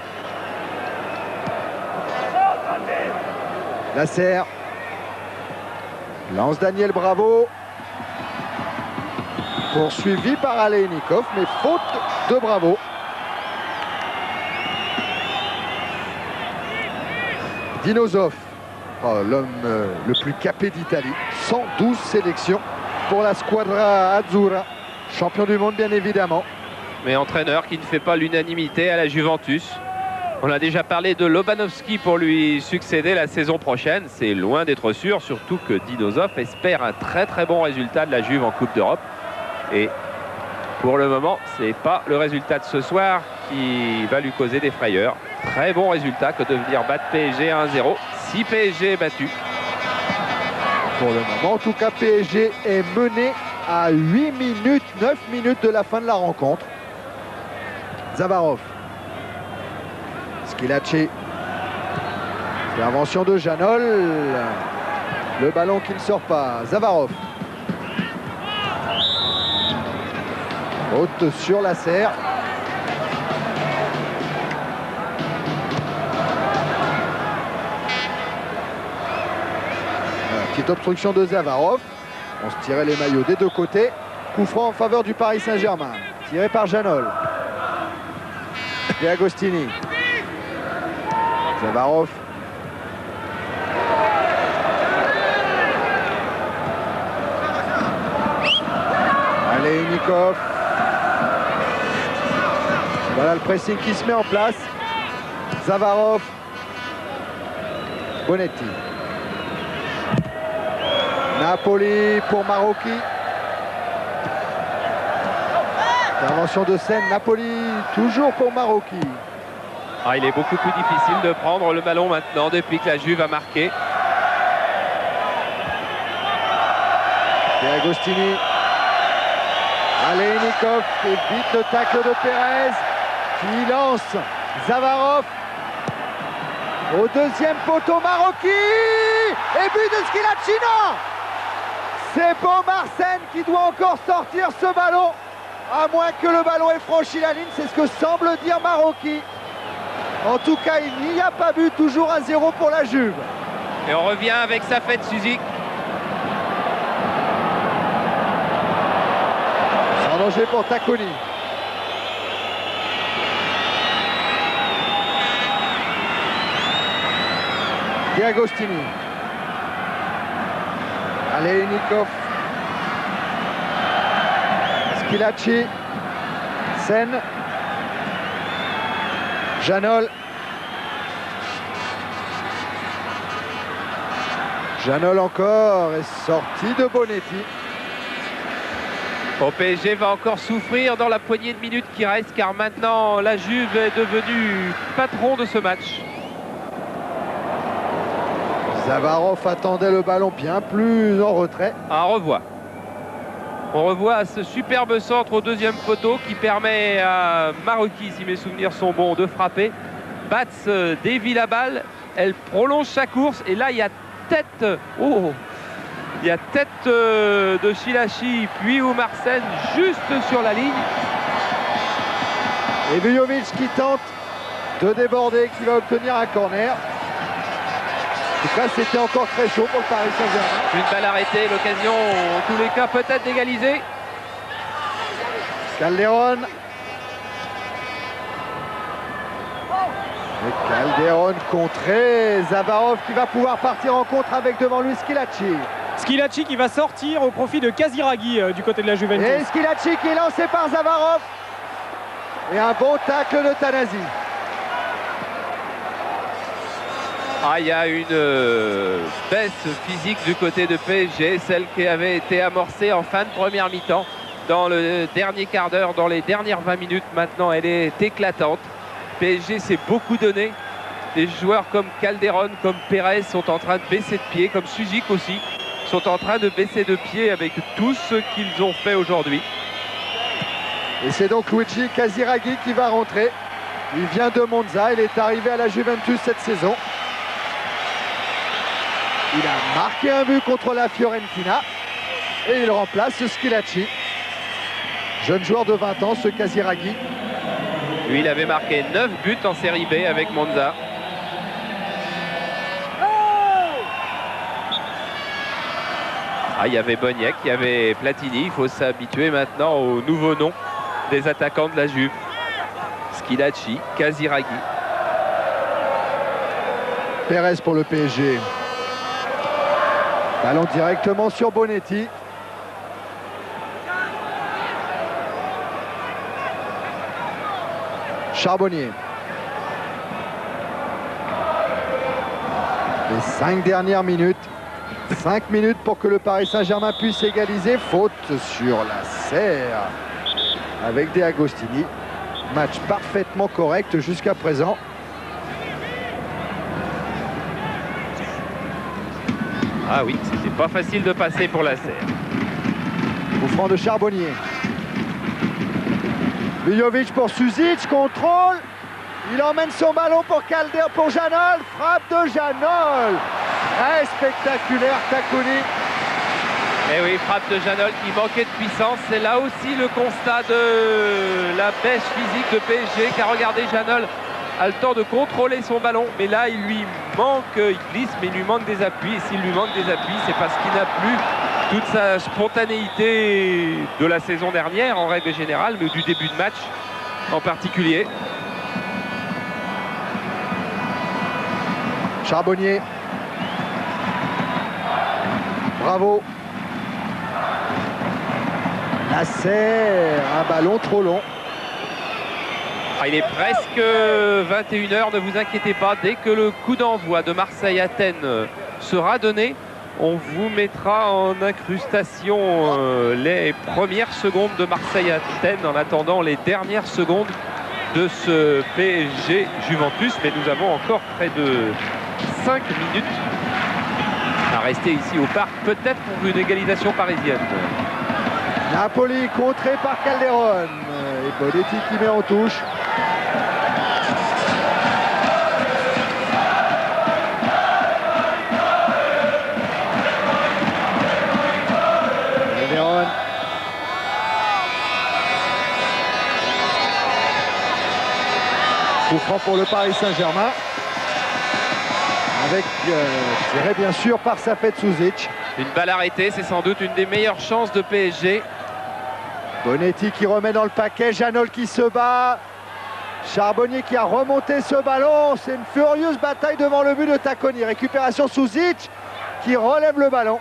Lasserre. Lance Daniel Bravo. Poursuivi par Aleinikov, mais faute de Bravo. Dinosov, l'homme le plus capé d'Italie. 112 sélections pour la Squadra Azzurra. Champion du monde, bien évidemment. Mais entraîneur qui ne fait pas l'unanimité à la Juventus. On a déjà parlé de Lobanovski pour lui succéder la saison prochaine. C'est loin d'être sûr, surtout que Dinosov espère un très bon résultat de la Juve en Coupe d'Europe. Et pour le moment, c'est pas le résultat de ce soir qui va lui causer des frayeurs. Très bon résultat que de venir battre PSG 1-0. Si PSG est battu. Pour le moment, en tout cas, PSG est mené à 8 minutes, 9 minutes de la fin de la rencontre. Zavarov. Schillaci. Intervention de Janol. Le ballon qui ne sort pas. Zavarov. Haute sur la serre. Petite obstruction de Zavarov. On se tirait les maillots des deux côtés. Coup franc en faveur du Paris Saint-Germain. Tiré par Janol. De Agostini. Zavarov. Aleinikov. Voilà le pressing qui se met en place. Zavarov. Bonetti. Napoli pour Marocchi. Intervention de Sen. Napoli toujours pour Marocchi. Ah, il est beaucoup plus difficile de prendre le ballon maintenant depuis que la Juve a marqué. De Agostini. Aleinikov évite le tacle de Pérez qui lance Zavarov au deuxième poteau. Marocchi et but de Schillaci. C'est Beau Marsen qui doit encore sortir ce ballon, à moins que le ballon ait franchi la ligne, c'est ce que semble dire Marocchi. En tout cas, il n'y a pas but, toujours à 0 pour la Juve. Et on revient avec Safet Suzik. Sans danger pour Tacconi. De Agostini. Aleinikov. Schillaci. Sen. Janol. Janol encore est sorti de Bonetti. Bon, PSG va encore souffrir dans la poignée de minutes qui reste, car maintenant la Juve est devenue patron de ce match. Zavarov attendait le ballon bien plus en retrait. Ah, on revoit ce superbe centre au deuxième poteau qui permet à Marocchi, si mes souvenirs sont bons, de frapper. Batz dévie la balle, elle prolonge sa course et là il y a tête, il y a tête de Chilachi puis Oumarsen juste sur la ligne. Et Vujovic qui tente de déborder, qui va obtenir un corner. En tout cas, c'était encore très chaud pour le Paris Saint-Germain. Une balle arrêtée, l'occasion en tous les cas peut-être d'égaliser. Calderon. Et Calderon contré. Zavarov qui va pouvoir partir en contre avec devant lui Schillaci. Schillaci qui va sortir au profit de Casiraghi du côté de la Juventus. Et Schillaci qui est lancé par Zavarov. Et un bon tacle de Tanasi. Ah, il y a une baisse physique du côté de PSG, celle qui avait été amorcée en fin de première mi-temps. Dans le dernier quart d'heure, dans les dernières 20 minutes, maintenant elle est éclatante. PSG s'est beaucoup donné. Des joueurs comme Calderon, comme Pérez sont en train de baisser de pied, comme Sujic aussi, sont en train de baisser de pied avec tout ce qu'ils ont fait aujourd'hui. Et c'est donc Luigi Casiraghi qui va rentrer. Il vient de Monza, il est arrivé à la Juventus cette saison. Il a marqué un but contre la Fiorentina et il remplace Schillaci. Jeune joueur de 20 ans, ce Casiraghi. Lui, il avait marqué 9 buts en Série B avec Monza. Ah, il y avait Boniek, il y avait Platini. Il faut s'habituer maintenant aux nouveaux noms des attaquants de la Juve. Schillaci, Casiraghi. Pérez pour le PSG. Ballon directement sur Bonetti. Charbonnier. Les 5 dernières minutes. 5 minutes pour que le Paris Saint-Germain puisse égaliser. Faute sur la serre avec De Agostini. Match parfaitement correct jusqu'à présent. Ah oui, c'était pas facile de passer pour la serre. Coup franc de Charbonnier. Vujovic pour Suzic, contrôle. Il emmène son ballon pour Calder, pour Janol. Frappe de Janol. Très spectaculaire, Takuni. Et oui, frappe de Janol qui manquait de puissance. C'est là aussi le constat de la baisse physique de PSG. Car regardez, Janol a le temps de contrôler son ballon. Mais là, il lui manque, il glisse, mais il lui manque des appuis. Et s'il lui manque des appuis, c'est parce qu'il n'a plus toute sa spontanéité de la saison dernière, en règle générale, mais du début de match en particulier. Charbonnier. Bravo. La serre, un ballon trop long. Ah, il est presque 21h, ne vous inquiétez pas. Dès que le coup d'envoi de Marseille-Athènes sera donné, on vous mettra en incrustation les premières secondes de Marseille-Athènes en attendant les dernières secondes de ce PSG Juventus. Mais nous avons encore près de 5 minutes à rester ici au parc, peut-être pour une égalisation parisienne. Napoli contré par Calderon. Et Bonetti qui met en touche. Calderon. Coup franc pour le Paris Saint-Germain. Avec tiré bien sûr par Safet Suzic. Une balle arrêtée, c'est sans doute une des meilleures chances de PSG. Bonetti qui remet dans le paquet, Janol qui se bat. Charbonnier qui a remonté ce ballon. C'est une furieuse bataille devant le but de Tacconi. Récupération Suzic qui relève le ballon.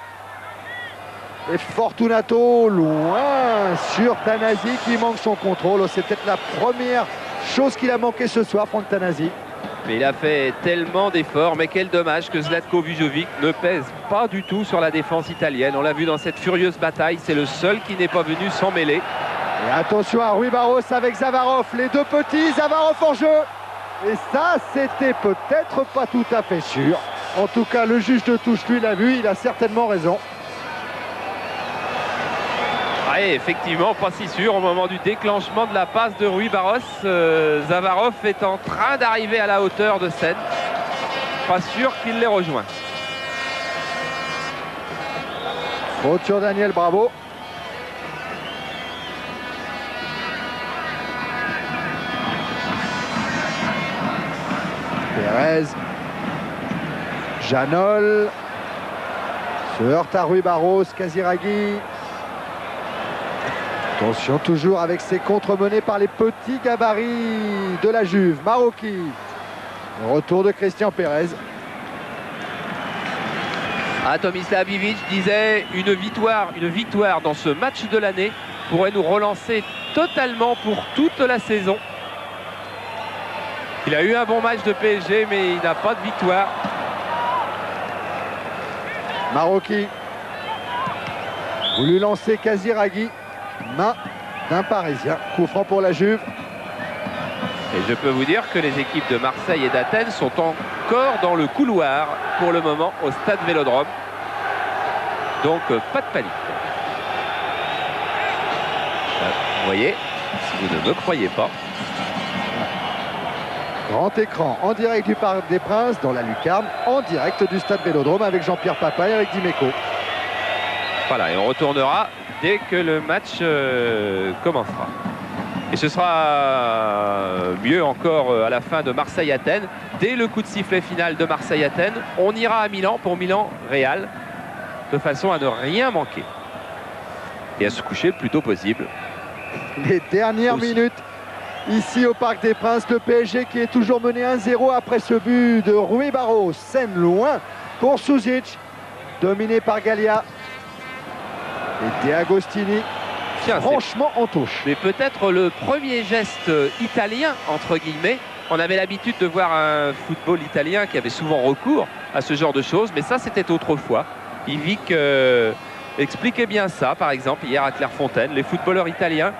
Et Fortunato loin sur Tanasi qui manque son contrôle. C'est peut-être la première chose qu'il a manqué ce soir, Franck Tanasi. Mais il a fait tellement d'efforts, mais quel dommage que Zlatko Vujovic ne pèse pas du tout sur la défense italienne. On l'a vu dans cette furieuse bataille, c'est le seul qui n'est pas venu s'en mêler. Et attention à Rui Barros avec Zavarov, les deux petits, Zavarov en jeu. Et ça, c'était peut-être pas tout à fait sûr. En tout cas, le juge de touche, lui, l'a vu, il a certainement raison. Ouais, effectivement, pas si sûr au moment du déclenchement de la passe de Rui Barros. Zavarov est en train d'arriver à la hauteur de Sen. Pas sûr qu'il l'ait rejoint. Faute sur Daniel Bravo. Pérez. Janol. Se heurte à Rui Barros. Casiraghi. Attention toujours avec ses contres menés par les petits gabarits de la Juve. Maroki. Le retour de Christian Pérez. Tomislav Ivic disait une victoire dans ce match de l'année pourrait nous relancer totalement pour toute la saison. Il a eu un bon match de PSG, mais il n'a pas de victoire. Maroki. Voulu lancer Casiraghi. Main d'un Parisien. Coup franc pour la Juve. Et je peux vous dire que les équipes de Marseille et d'Athènes sont encore dans le couloir pour le moment au stade Vélodrome. Donc pas de panique. Vous voyez, si vous ne me croyez pas. Grand écran en direct du Parc des Princes dans la lucarne, en direct du stade Vélodrome avec Jean-Pierre Papin et avec Dimeco. Voilà, et on retournera dès que le match commencera. Et ce sera mieux encore à la fin de Marseille-Athènes. Dès le coup de sifflet final de Marseille-Athènes, on ira à Milan pour Milan-Real, de façon à ne rien manquer. Et à se coucher le plus tôt possible. Les dernières minutes ici au Parc des Princes, le PSG qui est toujours mené 1-0 après ce but de Rui Barros. Scène loin pour Susic, dominé par Gallia. Et De Agostini, tiens, franchement en touche. Mais peut-être le premier geste italien, entre guillemets. On avait l'habitude de voir un football italien qui avait souvent recours à ce genre de choses, mais ça c'était autrefois. Ivic expliquait bien ça, par exemple, hier à Clairefontaine. Les footballeurs italiens,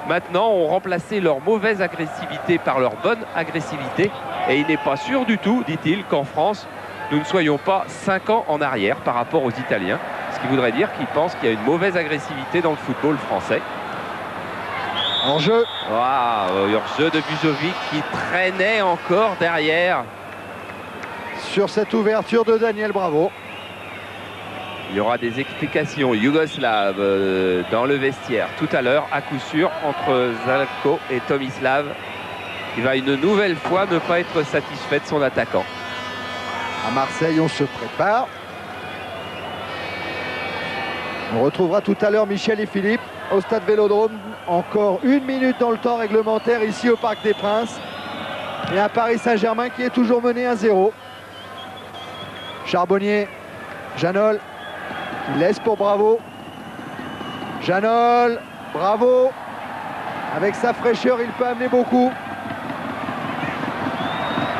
maintenant, ont remplacé leur mauvaise agressivité par leur bonne agressivité. Et il n'est pas sûr du tout, dit-il, qu'en France, nous ne soyons pas 5 ans en arrière par rapport aux Italiens. Ce qui voudrait dire qu'il pense qu'il y a une mauvaise agressivité dans le football français. En jeu. Waouh, hors-jeu de Vujovic qui traînait encore derrière. Sur cette ouverture de Daniel Bravo. Il y aura des explications yougoslaves dans le vestiaire tout à l'heure, à coup sûr, entre Zlatko et Tomislav. Il va une nouvelle fois ne pas être satisfait de son attaquant. À Marseille, on se prépare. On retrouvera tout à l'heure Michel et Philippe au stade Vélodrome. Encore 1 minute dans le temps réglementaire ici au Parc des Princes. Et un Paris Saint-Germain qui est toujours mené 1-0. Charbonnier, Janol, qui laisse pour Bravo. Janol, Bravo. Avec sa fraîcheur, il peut amener beaucoup.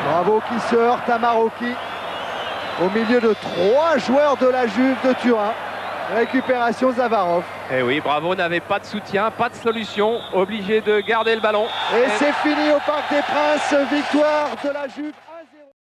Bravo qui se heurte à Maroki. Au milieu de 3 joueurs de la Juve de Turin. Récupération Zavarov. Et oui, Bravo n'avait pas de soutien, pas de solution, obligé de garder le ballon. Et c'est fini au Parc des Princes, victoire de la Juve.